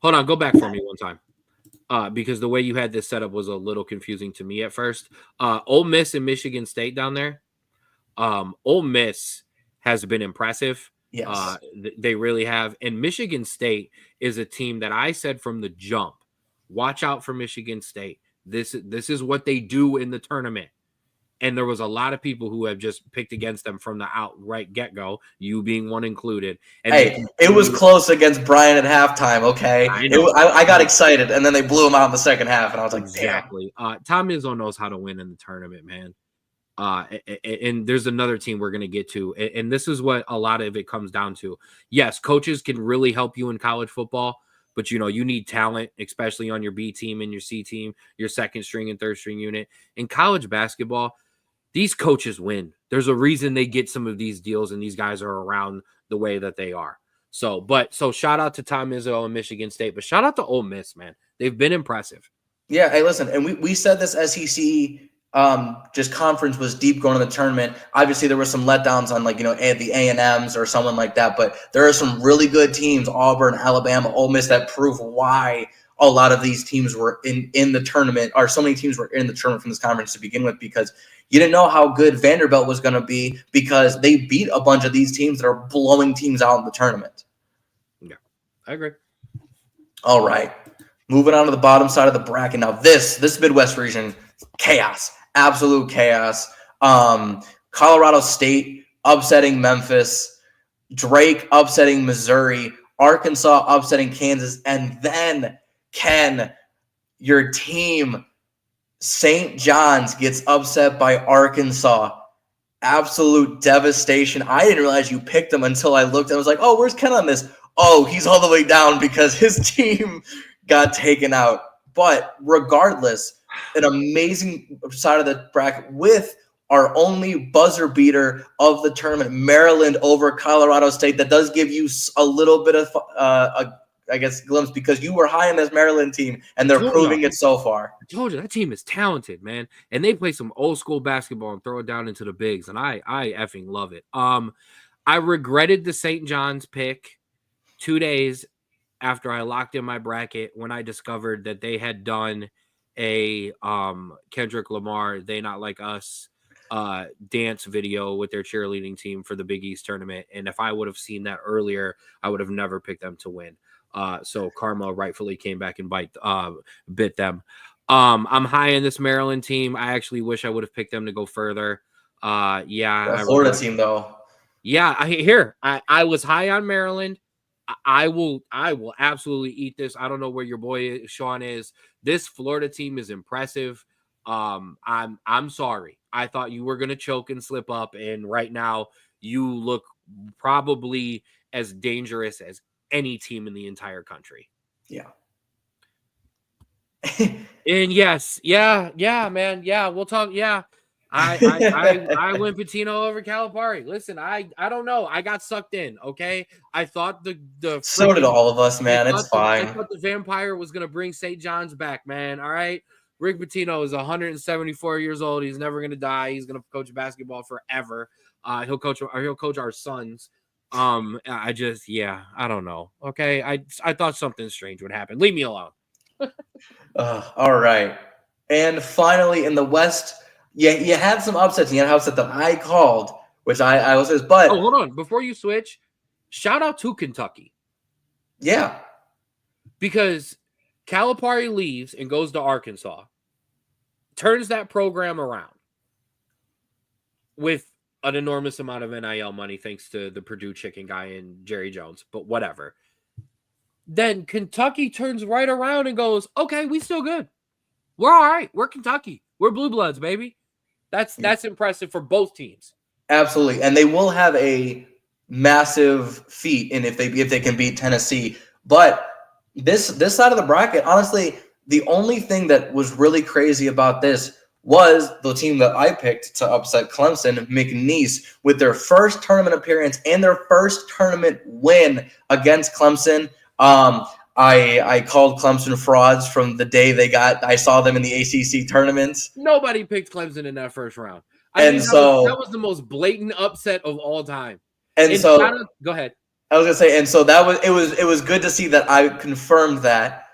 on, go back for me one time. Because the way you had this set up was a little confusing to me at first. Ole Miss and Michigan State down there. Ole Miss has been impressive. Yes. They really have. And Michigan State is a team that I said from the jump, watch out for Michigan State. This is what they do in the tournament. And there was a lot of people who have just picked against them from the outright get-go, you being one included. And hey, it was close against Bryan at halftime, okay? I got excited, and then they blew him out in the second half, and I was like, exactly. Tom Izzo knows how to win in the tournament, man. And there's another team we're going to get to, and this is what a lot of it comes down to. Yes, coaches can really help you in college football, but, you need talent, especially on your B team and your C team, your second string and third string unit. In college basketball, these coaches win. There's a reason they get some of these deals and these guys are around the way that they are. So shout out to Tom Izzo and Michigan State, but shout out to Ole Miss, man. They've been impressive. Yeah, hey, listen, and we said this SEC just conference was deep going to the tournament. Obviously, there were some letdowns on the A&Ms or someone like that, but there are some really good teams, Auburn, Alabama, Ole Miss, that prove why a lot of these teams were in the tournament, or so many teams were in the tournament from this conference to begin with, because you didn't know how good Vanderbilt was going to be because they beat a bunch of these teams that are blowing teams out in the tournament. Yeah, I agree. All right. Moving on to the bottom side of the bracket. Now, this Midwest region, chaos, absolute chaos. Colorado State upsetting Memphis, Drake upsetting Missouri, Arkansas upsetting Kansas, and then your team, St. John's, gets upset by Arkansas. Absolute devastation. I didn't realize you picked them until I looked and I was like, oh, where's Ken on this? Oh, he's all the way down because his team got taken out. But regardless, an amazing side of the bracket with our only buzzer beater of the tournament, Maryland over Colorado State. That does give you a little bit of glimpse, because you were high on this Maryland team, and they're proving it so far. I told you that team is talented, man, and they play some old school basketball and throw it down into the bigs, and I effing love it. I regretted the St. John's pick 2 days after I locked in my bracket when I discovered that they had done a Kendrick Lamar "They Not Like Us" dance video with their cheerleading team for the Big East tournament, and if I would have seen that earlier, I would have never picked them to win. So karma rightfully came back and bit them. I'm high in this Maryland team. I actually wish I would have picked them to go further. Florida team though. Yeah, I was high on Maryland. I will absolutely eat this. I don't know where your boy Sean is. This Florida team is impressive. I'm sorry. I thought you were going to choke and slip up, and right now you look probably as dangerous as any team in the entire country. Yeah. And yes, yeah, man, yeah, we'll talk. Yeah, I went Patino over Calipari. Listen, I don't know. I got sucked in. Okay, I thought the So did freaking all of us, man. It's I fine. thought the vampire was gonna bring St. John's back, man. All right. Rick Pitino is 174 years old. He's never gonna die. He's gonna coach basketball forever. He'll coach our sons. I just I don't know. Okay. I thought something strange would happen. Leave me alone. All right. And finally, in the West, you had some upsets. You had an upset that I called, which I was just, but Oh, hold on. Before you switch, shout out to Kentucky. yeah, Because Calipari leaves and goes to Arkansas, turns that program around with an enormous amount of NIL money thanks to the Purdue chicken guy and Jerry Jones, but whatever. Then Kentucky turns right around and goes, okay, we still good. We're all right. We're Kentucky. We're blue bloods, baby. That's impressive for both teams. absolutely. And they will have a massive feat in if they can beat Tennessee. But this side of the bracket, honestly, the only thing that was really crazy about this was the team that I picked to upset Clemson, McNeese, with their first tournament appearance and their first tournament win against Clemson. I called Clemson frauds from the day I saw them in the ACC tournaments. Nobody picked Clemson in that first round. I And think so that was the most blatant upset of all time. and And so go ahead. I was gonna say, and so that was it was good to see that I confirmed that.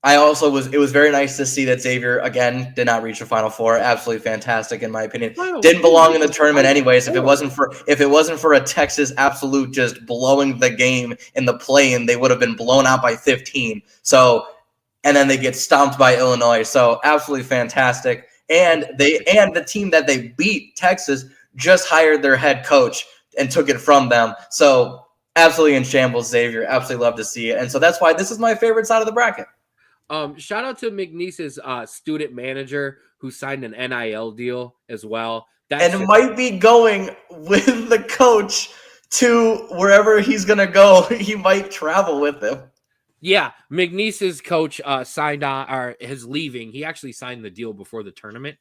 I also it was very nice to see that Xavier again did not reach the Final Four. Absolutely fantastic in my opinion. Didn't belong in the tournament anyways. If it wasn't for a Texas absolute just blowing the game in the play-in, they would have been blown out by 15. So and then they get stomped by Illinois. So absolutely fantastic. And the team that they beat, Texas, just hired their head coach and took it from them. So absolutely in shambles, Xavier. Absolutely love to see it. And so that's why this is my favorite side of the bracket. Shout out to McNeese's student manager who signed an NIL deal as well. And might be going with the coach to wherever he's gonna go. He might travel with him. Yeah, McNeese's coach signed on or is leaving. He actually signed the deal before the tournament,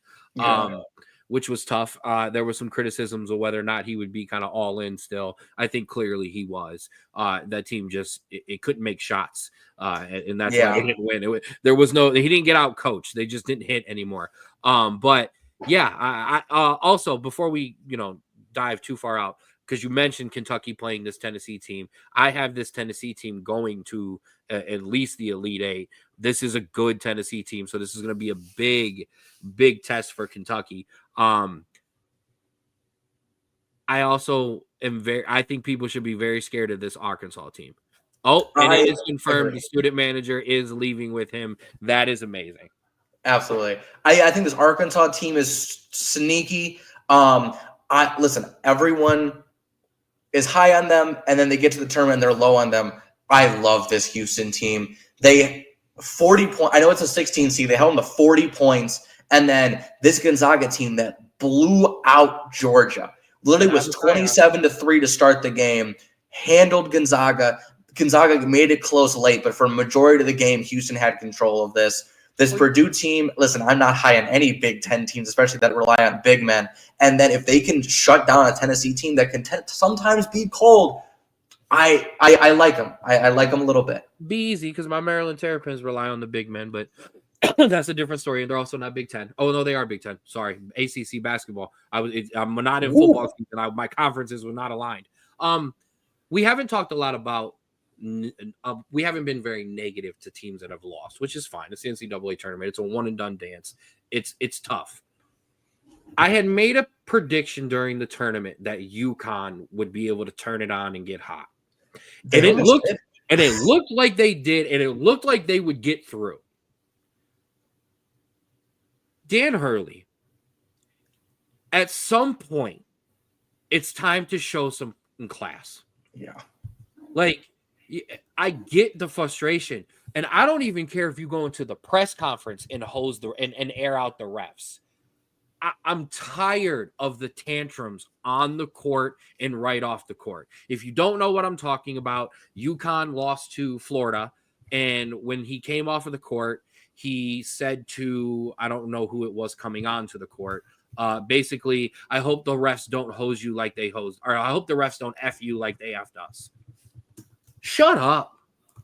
which was tough. There was some criticisms of whether or not he would be kind of all in still. I think clearly he was. That team just it couldn't make shots, and that's why they didn't win. He didn't get out coached. They just didn't hit anymore. But yeah, I also before we dive too far out, because you mentioned Kentucky playing this Tennessee team. I have this Tennessee team going to at least the Elite Eight. This is a good Tennessee team, so this is going to be a big test for Kentucky. I also I think people should be very scared of this Arkansas team. Oh, and it is confirmed the student manager is leaving with him. That is amazing. Absolutely. I think this Arkansas team is sneaky. Listen, everyone is high on them, and then they get to the tournament and they're low on them. I love this Houston team. They 40 points. I know it's a 16 seed. They held them to 40 points, and then this Gonzaga team that blew out Georgia. Literally was 27-3 to start the game. Handled Gonzaga. Gonzaga made it close late, but for a majority of the game, Houston had control of this. This Purdue team, listen, I'm not high on any Big Ten teams, especially that rely on big men. And then if they can shut down a Tennessee team that can sometimes be cold, I like them. I like them a little bit. Be easy because my Maryland Terrapins rely on the big men, but that's a different story. And they're also not Big Ten. Oh no, they are Big Ten. Sorry, ACC basketball. I'm not in football season. My conferences were not aligned. We haven't talked a lot about. We haven't been very negative to teams that have lost, which is fine. It's the NCAA tournament. It's a one and done dance. It's tough. I had made a prediction during the tournament that UConn would be able to turn it on and get hot. And it looked like they did, and it looked like they would get through. Dan Hurley, at some point, it's time to show some class. Yeah. Like, I get the frustration, and I don't even care if you go into the press conference and and air out the refs. I'm tired of the tantrums on the court and right off the court. If you don't know what I'm talking about, UConn lost to Florida. And when he came off of the court, he said to, I don't know who it was coming on to the court, basically, I hope the refs don't hose you like they hosed, or I hope the refs don't F you like they F'd us. Shut up.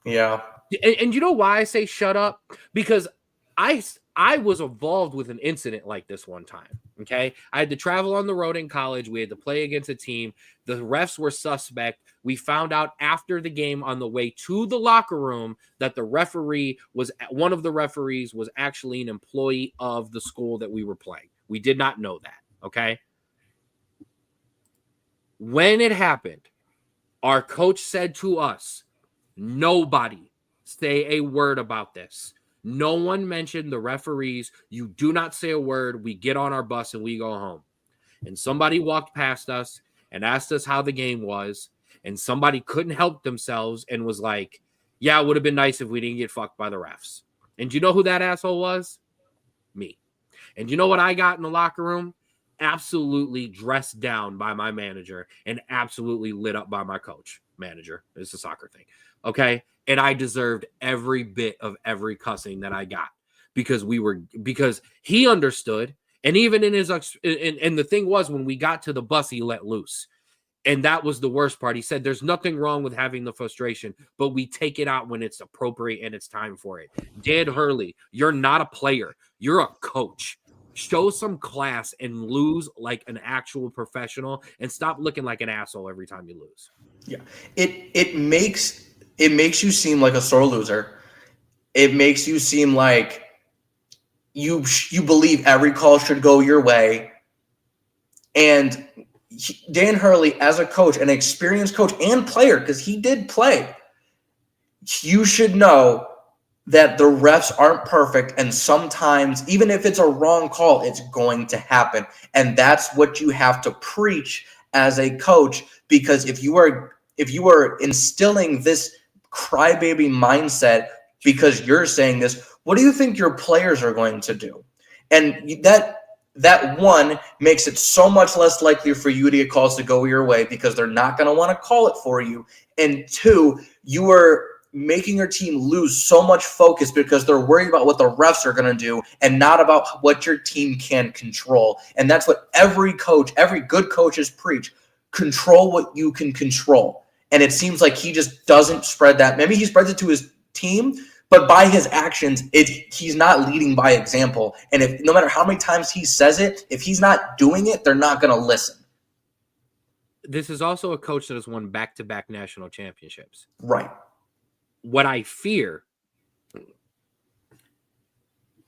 Yeah. And you know why I say shut up? Because I was involved with an incident like this one time. Okay. I had to travel on the road in college. We had to play against a team. The refs were suspect. We found out after the game on the way to the locker room that one of the referees was actually an employee of the school that we were playing. We did not know that. Okay. When it happened, our coach said to us, nobody say a word about this. No one mentioned the referees. You do not say a word. We get on our bus and we go home. And somebody walked past us and asked us how the game was. And somebody couldn't help themselves and was like, yeah, it would have been nice if we didn't get fucked by the refs. And do you know who that asshole was? Me. And you know what I got in the locker room? Absolutely dressed down by my manager and absolutely lit up by my coach. Manager. It's a soccer thing. Okay. And I deserved every bit of every cussing that I got because he understood. And even in his, and the thing was, when we got to the bus, he let loose. And that was the worst part. He said, there's nothing wrong with having the frustration, but we take it out when it's appropriate and it's time for it. Dan Hurley, you're not a player. You're a coach. Show some class and lose like an actual professional and stop looking like an asshole every time you lose. Yeah. It makes you seem like a sore loser. It makes you seem like you believe every call should go your way. And Dan Hurley, as a coach, an experienced coach and player, because he did play, you should know that the refs aren't perfect, and sometimes, even if it's a wrong call, it's going to happen. And that's what you have to preach as a coach, because if you are instilling this crybaby mindset because you're saying this, what do you think your players are going to do? And that one makes it so much less likely for you to get calls to go your way because they're not going to want to call it for you. And two, you are making your team lose so much focus because they're worried about what the refs are going to do and not about what your team can control. And that's what every good coaches preach. Control what you can control. And it seems like he just doesn't spread that. Maybe he spreads it to his team, but by his actions, he's not leading by example. And if no matter how many times he says it, if he's not doing it, they're not going to listen. This is also a coach that has won back-to-back national championships. Right. What I fear,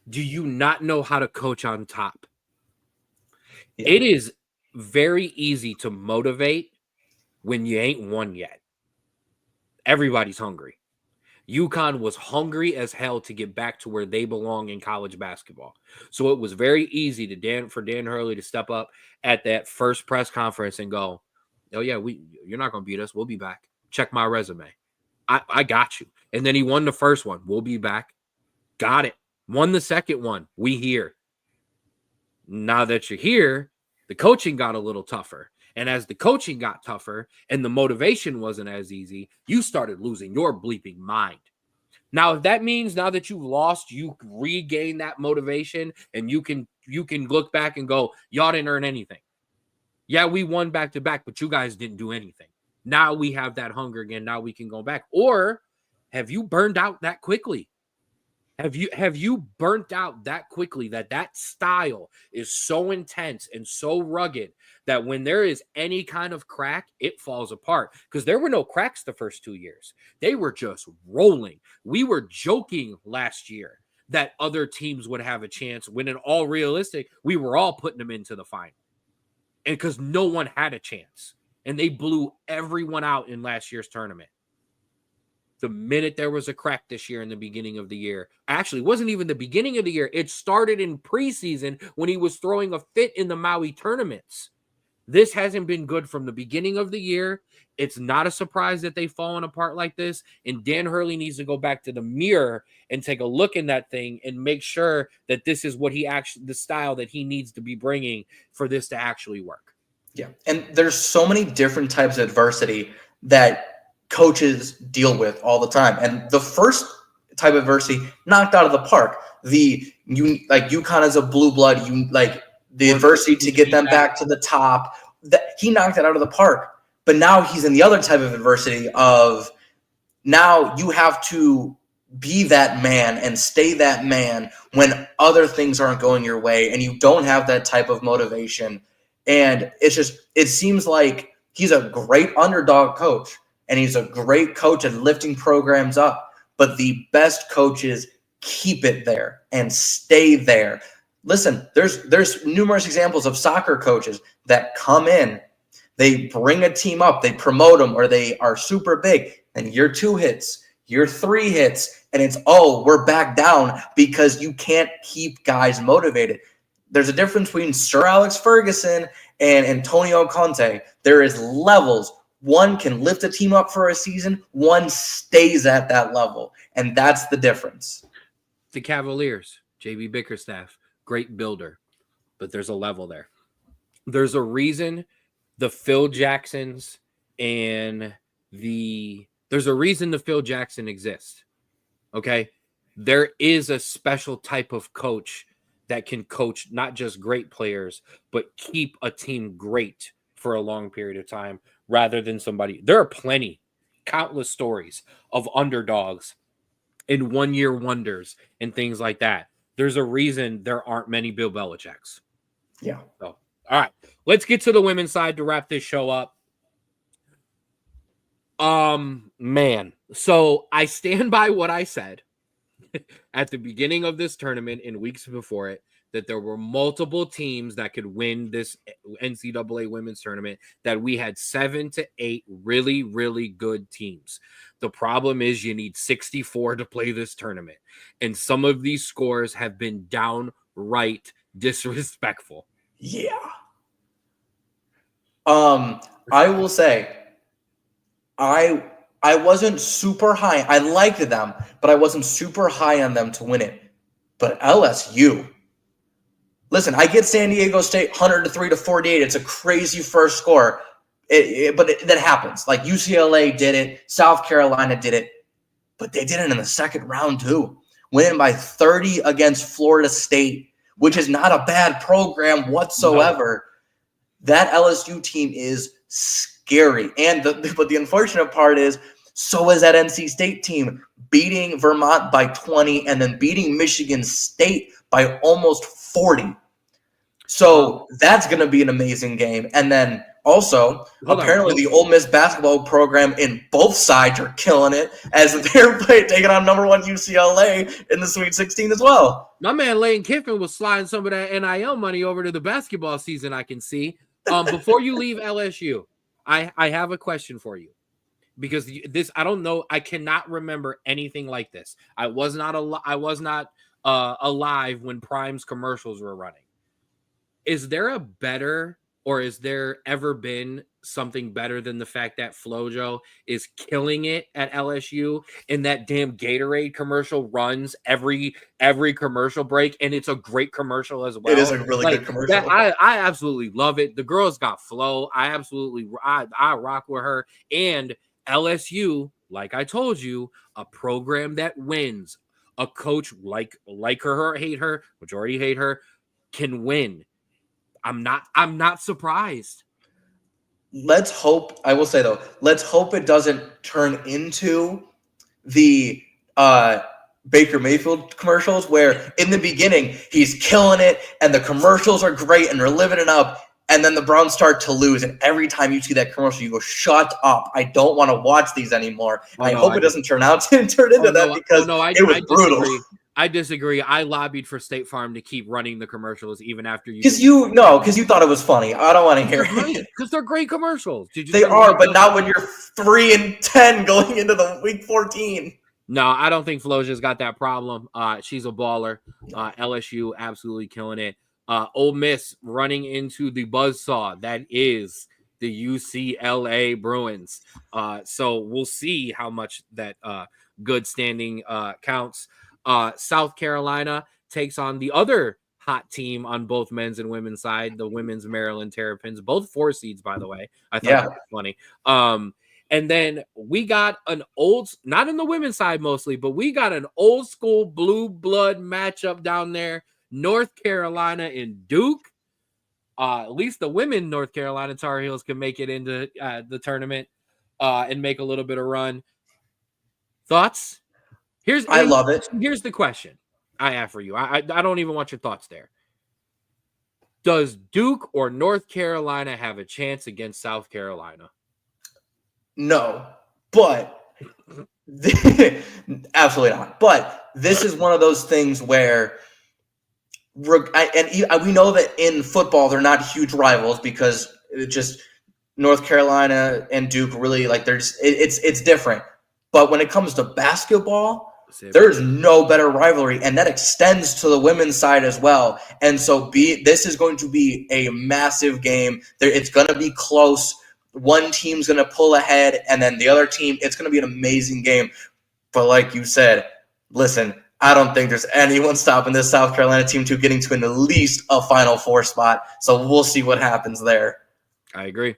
do you not know how to coach on top? Yeah. It is very easy to motivate when you ain't won yet. Everybody's hungry. UConn was hungry as hell to get back to where they belong in college basketball. So it was very easy for Dan Hurley to step up at that first press conference and go, oh yeah, you're not going to beat us. We'll be back. Check my resume. I got you. And then he won the first one. We'll be back. Got it. Won the second one. We here. Now that you're here, the coaching got a little tougher. And as the coaching got tougher and the motivation wasn't as easy, you started losing your bleeping mind. Now, if that means now that you've lost, you regain that motivation and you can look back and go, y'all didn't earn anything. Yeah, we won back to back, but you guys didn't do anything. Now we have that hunger again. Now we can go back. Or have you burned out that quickly? Have you burnt out that quickly that style is so intense and so rugged that when there is any kind of crack, it falls apart? Because there were no cracks the first 2 years. They were just rolling. We were joking last year that other teams would have a chance when in all realistic, we were all putting them into the final. And because no one had a chance. And they blew everyone out in last year's tournament. The minute there was a crack this year in the beginning of the year, actually, it wasn't even the beginning of the year. It started in preseason when he was throwing a fit in the Maui tournaments. This hasn't been good from the beginning of the year. It's not a surprise that they've fallen apart like this. And Dan Hurley needs to go back to the mirror and take a look in that thing and make sure that this is what the style that he needs to be bringing for this to actually work. Yeah. And there's so many different types of adversity that coaches deal with all the time. And the first type of adversity, knocked out of the park. UConn as a blue blood, the adversity to get them back to the top. That he knocked it out of the park. But now he's in the other type of adversity of now you have to be that man and stay that man when other things aren't going your way and you don't have that type of motivation. And it seems like he's a great underdog coach and he's a great coach at lifting programs up. But the best coaches keep it there and stay there. Listen, there's numerous examples of soccer coaches that come in, they bring a team up, they promote them, or they are super big, and year 2 hits, year 3 hits, and it's, we're back down because you can't keep guys motivated. There's a difference between Sir Alex Ferguson and Antonio Conte. There is levels. One can lift a team up for a season, one stays at that level, and that's the difference. The Cavaliers, JB Bickerstaff, great builder, but there's a level there. There's a reason the Phil Jacksons and there's a reason the Phil Jackson exists. Okay. There is a special type of coach that can coach not just great players, but keep a team great for a long period of time rather than somebody. There are countless stories of underdogs and 1-year wonders and things like that. There's a reason there aren't many Bill Belichick's. Yeah. So, all right, let's get to the women's side to wrap this show up. Man, so I stand by what I said at the beginning of this tournament and weeks before it, that there were multiple teams that could win this NCAA women's tournament, that we had 7 to 8 really, really good teams. The problem is you need 64 to play this tournament. And some of these scores have been downright disrespectful. Yeah. I will say, I wasn't super high. I liked them, but I wasn't super high on them to win it. But LSU, listen, I get San Diego State 103 to 48. It's a crazy first score, but that happens. Like UCLA did it, South Carolina did it, but they did it in the second round too, winning by 30 against Florida State, which is not a bad program whatsoever. No. That LSU team is scary. But the unfortunate part is, so is that NC State team, beating Vermont by 20 and then beating Michigan State by almost 40. So that's going to be an amazing game. And then also, apparently the Ole Miss basketball program in both sides are killing it as they're taking on number 1 UCLA in the Sweet 16 as well. My man Lane Kiffin was sliding some of that NIL money over to the basketball season, I can see. Before you leave LSU, I have a question for you, because this, I don't know, I cannot remember anything like this. I was not alive when Prime's commercials were running. Is there a better, or is there ever been something better than the fact that FloJo is killing it at LSU, and that damn Gatorade commercial runs every commercial break, and it's a great commercial as well. It is a really good commercial. I absolutely love it. The girl's got flow. I rock with her. And LSU, like I told you, a program that wins, a coach like her or hate her, majority hate her, can win. I'm not surprised. Let's hope, I will say though, let's hope it doesn't turn into the Baker Mayfield commercials where in the beginning he's killing it and the commercials are great and they're living it up, and then the Browns start to lose, and every time you see that commercial you go, shut up, I don't want to watch these anymore. I hope it doesn't turn into that, because it was brutal. I disagree. I lobbied for State Farm to keep running the commercials even after you. Because you thought it was funny. I don't want to hear it. Because they're great commercials. They are, but not when you're 3-10 going into the week 14. No, I don't think FloJo's got that problem. She's a baller. LSU absolutely killing it. Ole Miss running into the buzzsaw that is the UCLA Bruins. So we'll see how much that good standing counts. South Carolina takes on the other hot team on both men's and women's side, the women's Maryland Terrapins, both 4 seeds, by the way. I thought that was funny. And then we got an not in the women's side mostly, but we got an old school blue blood matchup down there. North Carolina and Duke. At least the women North Carolina Tar Heels can make it into the tournament and make a little bit of run. Thoughts? I love it. Here's the question I have for you. I don't even want your thoughts there. Does Duke or North Carolina have a chance against South Carolina? No, but absolutely not. But this is one of those things where, we know that in football they're not huge rivals because it just North Carolina and Duke really like it's different. But when it comes to basketball, there's no better rivalry, and that extends to the women's side as well. And so this is going to be a massive game. It's going to be close. One team's going to pull ahead, and then the other team, it's going to be an amazing game. But like you said, listen, I don't think there's anyone stopping this South Carolina team to getting to at least a Final Four spot. So we'll see what happens there. I agree.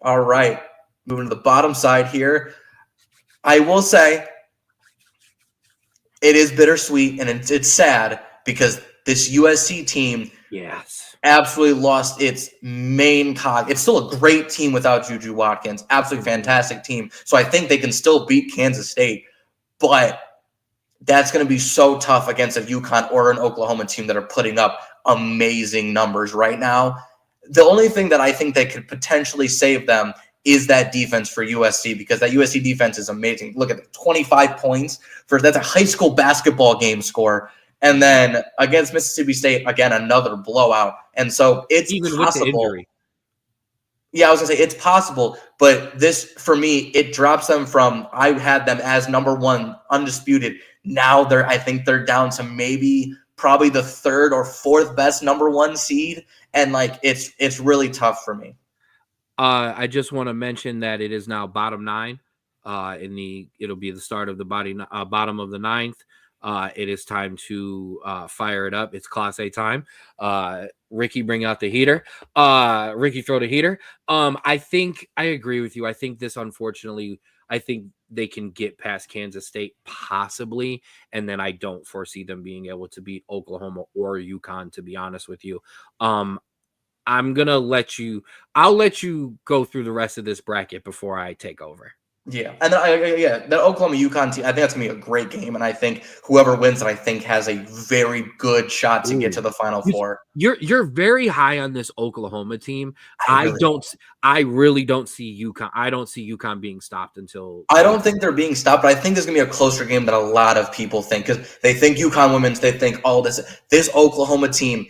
All right. Moving to the bottom side here. I will say it is bittersweet and it's sad because this USC team absolutely lost its main cog. It's still a great team without Juju Watkins. Absolutely fantastic team. So I think they can still beat Kansas State. But that's going to be so tough against a UConn or an Oklahoma team that are putting up amazing numbers right now. The only thing that I think that could potentially save them is that defense for USC, because that USC defense is amazing. Look at the 25 points that's a high school basketball game score. And then against Mississippi State, again, another blowout. And so it's even possible. With the injury. Yeah, I was going to say it's possible, but this, for me, it drops them from, I had them as number one, undisputed. Now I think they're down to probably the third or fourth best number one seed. And like, it's really tough for me. I just want to mention that it is now bottom 9. It'll be the start of the bottom of the 9th. It is time to fire it up. It's Class A time. Ricky, bring out the heater. Ricky, throw the heater. I think I agree with you. I think this, unfortunately, I think they can get past Kansas State possibly, and then I don't foresee them being able to beat Oklahoma or UConn, to be honest with you. I'm going to I'll let you go through the rest of this bracket before I take over. Yeah. And then that Oklahoma UConn team, I think that's going to be a great game. And I think whoever wins it, I think has a very good shot to get to the Final Four. You're very high on this Oklahoma team. I really don't see UConn. I don't see UConn being stopped until. I don't think they're being stopped, but I think there's going to be a closer game than a lot of people think, because they think UConn women's, they think all this. This Oklahoma team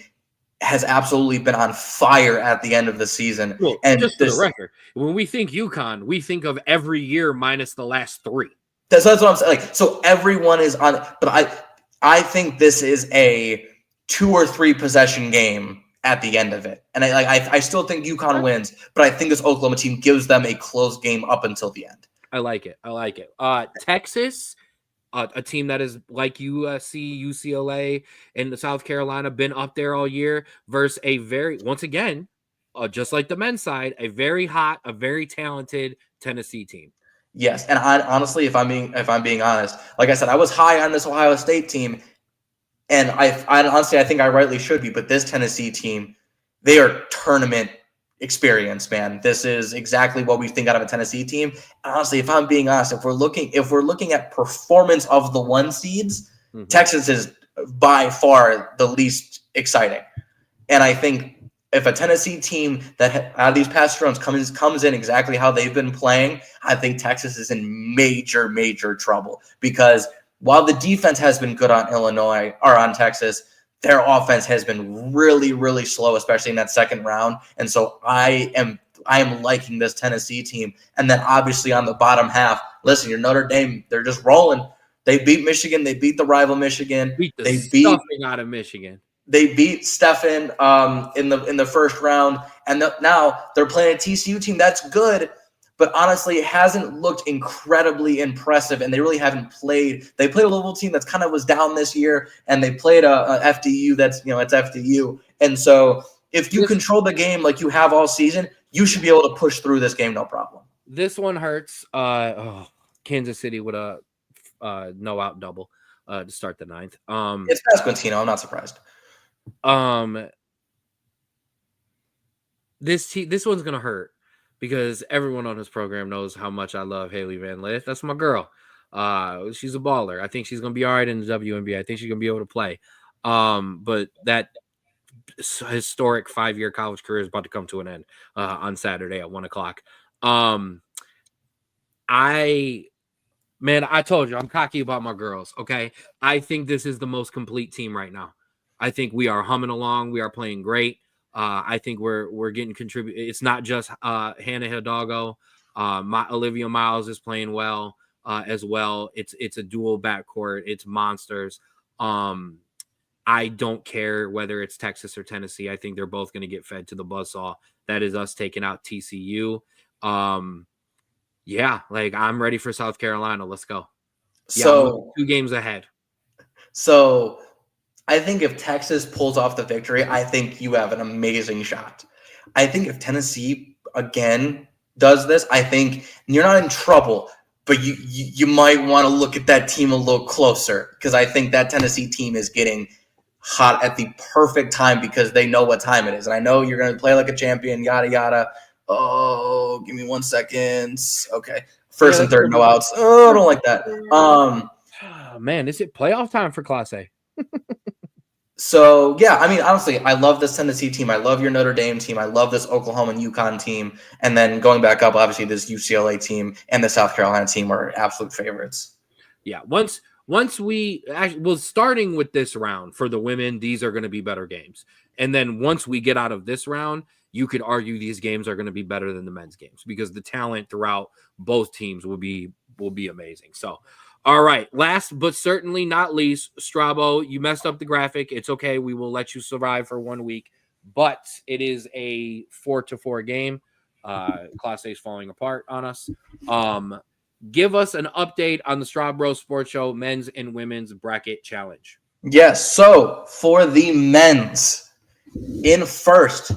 has absolutely been on fire at the end of the season. Well, and just for the record, when we think UConn, we think of every year minus the last 3. That's what I'm saying. Like, so everyone is on, but I think this is a 2 or 3 possession game at the end of it. And I still think UConn wins, but I think this Oklahoma team gives them a close game up until the end. I like it. Texas, a team that is like USC, UCLA, and South Carolina, been up there all year, versus a once again, just like the men's side, a very hot, a very talented Tennessee team. Yes, and honestly, if I'm being honest, like I said, I was high on this Ohio State team, and I honestly, I think I rightly should be, but this Tennessee team, they are tournament experience, man. This is exactly what we think out of a Tennessee team. And honestly, if I'm being honest, if we're looking at performance of the 1 seeds, Texas is by far the least exciting. And I think if a Tennessee team that out of these past rounds comes in exactly how they've been playing, I think Texas is in major, major trouble, because while the defense has been good on Illinois or on Texas, their offense has been really, really slow, especially in that second round. And so I am liking this Tennessee team. And then obviously on the bottom half, listen, your Notre Dame, they're just rolling. They beat Michigan. They beat the rival Michigan. They beat out of Michigan. They beat Stephen in the first round. And now they're playing a TCU team that's good, but honestly, it hasn't looked incredibly impressive, and they really haven't played. They played a Louisville team that's kind of was down this year, and they played a FDU that's, it's FDU. And so if you control the game like you have all season, you should be able to push through this game no problem. This one hurts. Kansas City with a no out double to start the ninth. It's Pasquantino. I'm not surprised. This one's gonna hurt because everyone on this program knows how much I love Haley Van Lith. That's my girl. She's a baller. I think she's gonna be all right in the WNBA. I think she's gonna be able to play. But that historic 5-year college career is about to come to an end on Saturday at 1:00. I told you I'm cocky about my girls. Okay, I think this is the most complete team right now. I think we are humming along. We are playing great. I think we're getting contribute. It's not just Hannah Hidalgo. Olivia Miles is playing well as well. It's a dual backcourt. It's monsters. I don't care whether it's Texas or Tennessee. I think they're both going to get fed to the buzzsaw. That is us taking out TCU. Yeah, like I'm ready for South Carolina. Let's go. So 2 games ahead. So I think if Texas pulls off the victory, I think you have an amazing shot. I think if Tennessee again does this, I think you're not in trouble, but you might want to look at that team a little closer because I think that Tennessee team is getting hot at the perfect time because they know what time it is. And I know you're going to play like a champion, yada, yada. Oh, give me 1 second. Okay. First and third, no outs. Oh, I don't like that. Man, is it playoff time for Class A? So, yeah, I mean, honestly, I love this Tennessee team. I love your Notre Dame team. I love this Oklahoma and UConn team. And then going back up, obviously, this UCLA team and the South Carolina team are absolute favorites. Yeah, once starting with this round for the women, these are going to be better games. And then once we get out of this round, you could argue these games are going to be better than the men's games because the talent throughout both teams will be amazing. So, all right, last but certainly not least, Strabo, you messed up the graphic. It's okay. We will let you survive for 1 week, but it is a 4-4 game. Class A is falling apart on us. Give us an update on the Straub Bros Sports Show men's and women's bracket challenge. Yes, so for the men's, in first,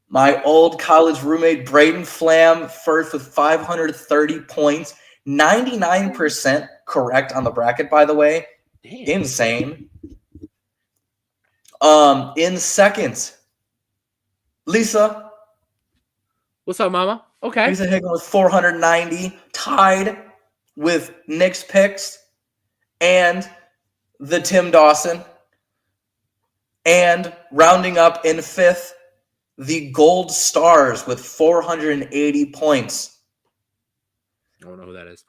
my old college roommate Braden Flam, first with 530 points, 99% correct on the bracket, by the way. Damn. Insane. In second, Lisa. What's up, mama? Okay. Lisa Higgin with 490, tied with Nick's picks and the Tim Dawson. And rounding up in fifth, the Gold Stars with 480 points. I don't know who that is.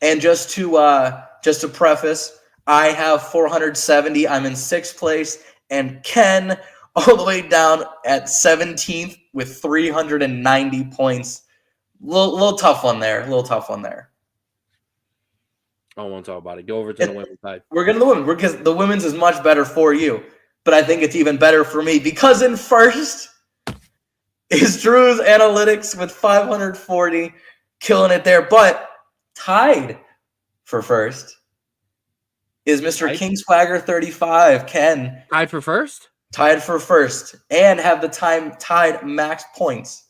And just to preface, I have 470. I'm in sixth place, and Ken all the way down at 17th with 390 points. Little tough one there. I don't want to talk about it. Go over to the women's side. We're going to the women because the women's is much better for you. But I think it's even better for me because in first is Drew's Analytics with 540, killing it there. But tied for first is Mr. King Swagger 35, Ken. Tied for first? Tied for first and have the time tied max points.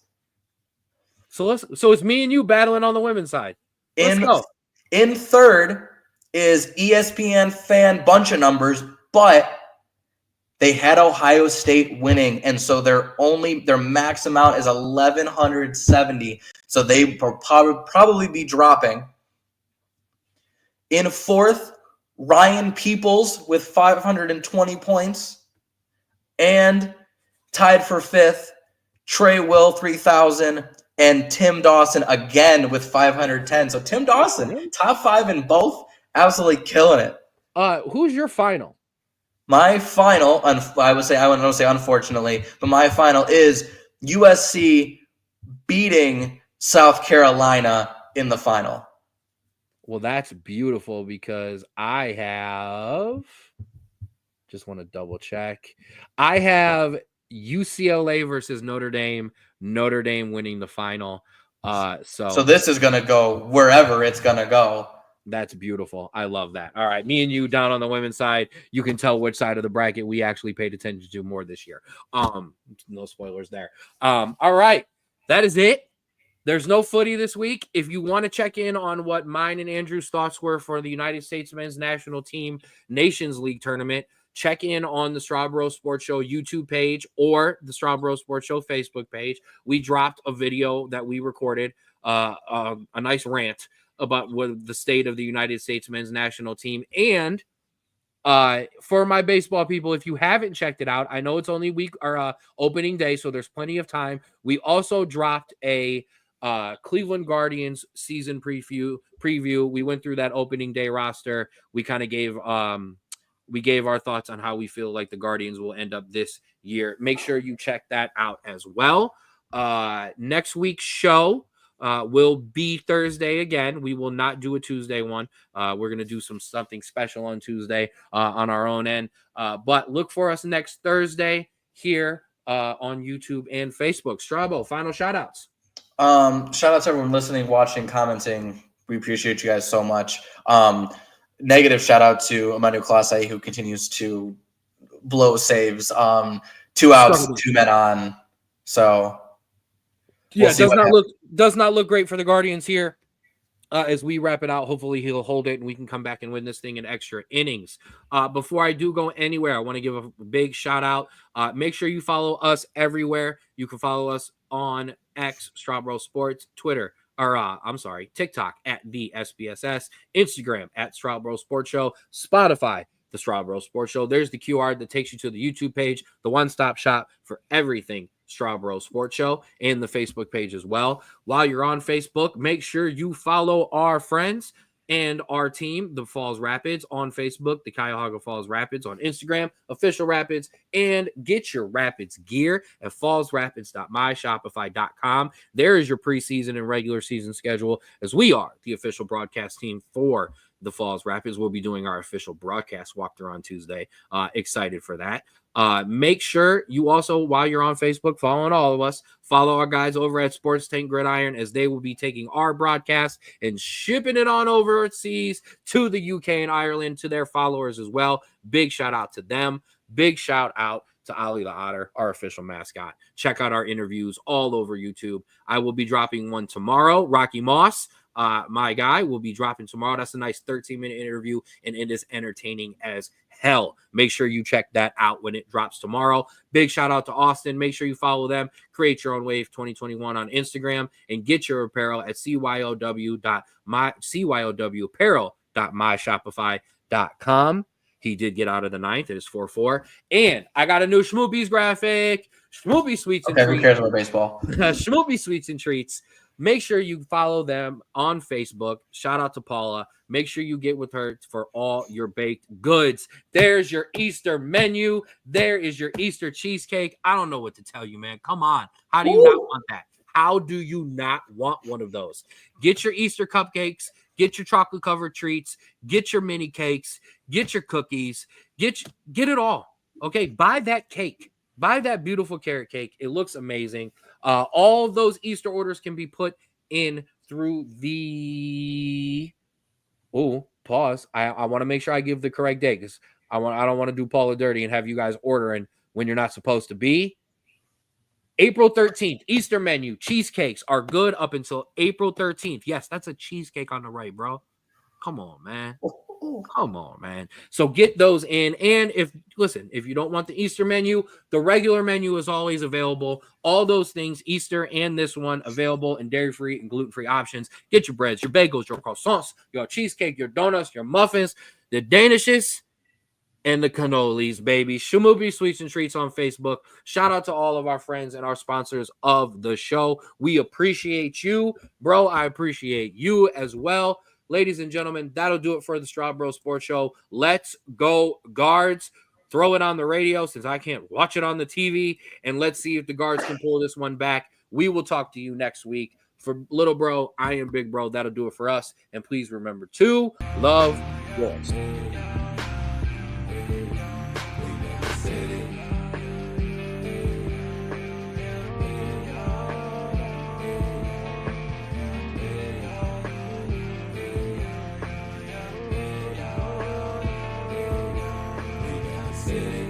So it's me and you battling on the women's side. Let's go. In third is ESPN fan bunch of numbers, but they had Ohio State winning, and so their max amount is 1,170. So they will probably be dropping. In fourth, Ryan Peoples with 520 points. And tied for fifth, Trey Will 3,000 and Tim Dawson again with 510. So Tim Dawson, top 5 in both, absolutely killing it. Who's your final? My final, I would say unfortunately, but my final is USC beating South Carolina in the final. Well, that's beautiful because I have, just want to double check. I have UCLA versus Notre Dame winning the final. So this is going to go wherever it's going to go. That's beautiful. I love that. All right. Me and you down on the women's side, you can tell which side of the bracket we actually paid attention to more this year. No spoilers there. All right. That is it. There's no footy this week. If you want to check in on what mine and Andrew's thoughts were for the United States men's national team Nations League tournament, check in on the Straub Bros Sports Show YouTube page or the Straub Bros Sports Show Facebook page. We dropped a video that we recorded, a nice rant about what the state of the United States men's national team. And for my baseball people, if you haven't checked it out, I know it's only week or opening day, so there's plenty of time. We also dropped a Cleveland Guardians season preview. We went through that opening day roster. We kind of gave our thoughts on how we feel like the Guardians will end up this year. Make sure you check that out as well. Next week's show will be Thursday again. We will not do a Tuesday one. We're going to do something special on Tuesday on our own end. But look for us next Thursday here on YouTube and Facebook. Strabo, final shout outs. Shout out to everyone listening, watching, commenting. We appreciate you guys so much. Negative shout out to Emmanuel Clase, who continues to blow saves. 2 outs, 2 men on. So yeah, does not look great for the Guardians here. As we wrap it out, hopefully he'll hold it and we can come back and win this thing in extra innings. Before I do go anywhere, I want to give a big shout out. Make sure you follow us everywhere. You can follow us on X, Straub Bros Sports, Twitter, or TikTok at the SBSS, Instagram at Straub Bros Sports Show, Spotify, the Straub Bros Sports Show. There's the QR that takes you to the YouTube page, the one-stop shop for everything Straub Bros Sports Show, and the Facebook page as well. While you're on Facebook, make sure you follow our friends and our team, the Falls Rapids, on Facebook, the Cuyahoga Falls Rapids on Instagram, Official Rapids, and get your Rapids gear at fallsrapids.myshopify.com. There is your preseason and regular season schedule, as we are the official broadcast team for the Falls Rapids. We'll be doing our official broadcast walkthrough on Tuesday. Excited for that. Make sure you also, while you're on Facebook, following all of us, follow our guys over at Sports Tank Gridiron, as they will be taking our broadcast and shipping it on overseas to the UK and Ireland to their followers as well. Big shout out to them. Big shout out to Ollie the Otter, our official mascot. Check out our interviews all over YouTube. I will be dropping one tomorrow. Rocky Moss, my guy, will be dropping tomorrow. That's a nice 13-minute interview, and it is entertaining as hell. Make sure you check that out when it drops tomorrow. Big shout out to Austin. Make sure you follow them. Create Your Own Wave 2021 on Instagram, and get your apparel at cyow.myshopify.com. He did get out of the ninth. It is 4-4. And I got a new Schmoopy's graphic. Schmoopy Sweets and Treats. Who cares about baseball? Schmoopy Sweets and Treats. Make sure you follow them on Facebook. Shout out to Paula. Make sure you get with her for all your baked goods. There's your Easter menu. There is your Easter cheesecake. I don't know what to tell you, man. Come on. How do you not want that? How do you not want one of those? Get your Easter cupcakes. Get your chocolate-covered treats. Get your mini cakes. Get your cookies. Get it all. Okay? Buy that cake. Buy that beautiful carrot cake. It looks amazing. All of those Easter orders can be put in through the... Oh, pause. I want to make sure I give the correct date, because I don't want to do Paula dirty and have you guys ordering when you're not supposed to be. April 13th, Easter menu. Cheesecakes are good up until April 13th. Yes, that's a cheesecake on the right, bro. Come on, man. Come on, man. So get those in. And if you don't want the Easter menu, the regular menu is always available. All those things, Easter and this one, available in dairy-free and gluten-free options. Get your breads, your bagels, your croissants, your cheesecake, your donuts, your muffins, the danishes, and the cannolis, baby. Schmoopy Sweets and Treats on Facebook. Shout out to all of our friends and our sponsors of the show. We appreciate you, bro. I appreciate you as well. Ladies and gentlemen, that'll do it for the Straub Bros Sports Show. Let's go, Guards. Throw it on the radio since I can't watch it on the TV, and let's see if the Guards can pull this one back. We will talk to you next week. For little bro, I am big bro. That'll do it for us. And please remember to love yours. City.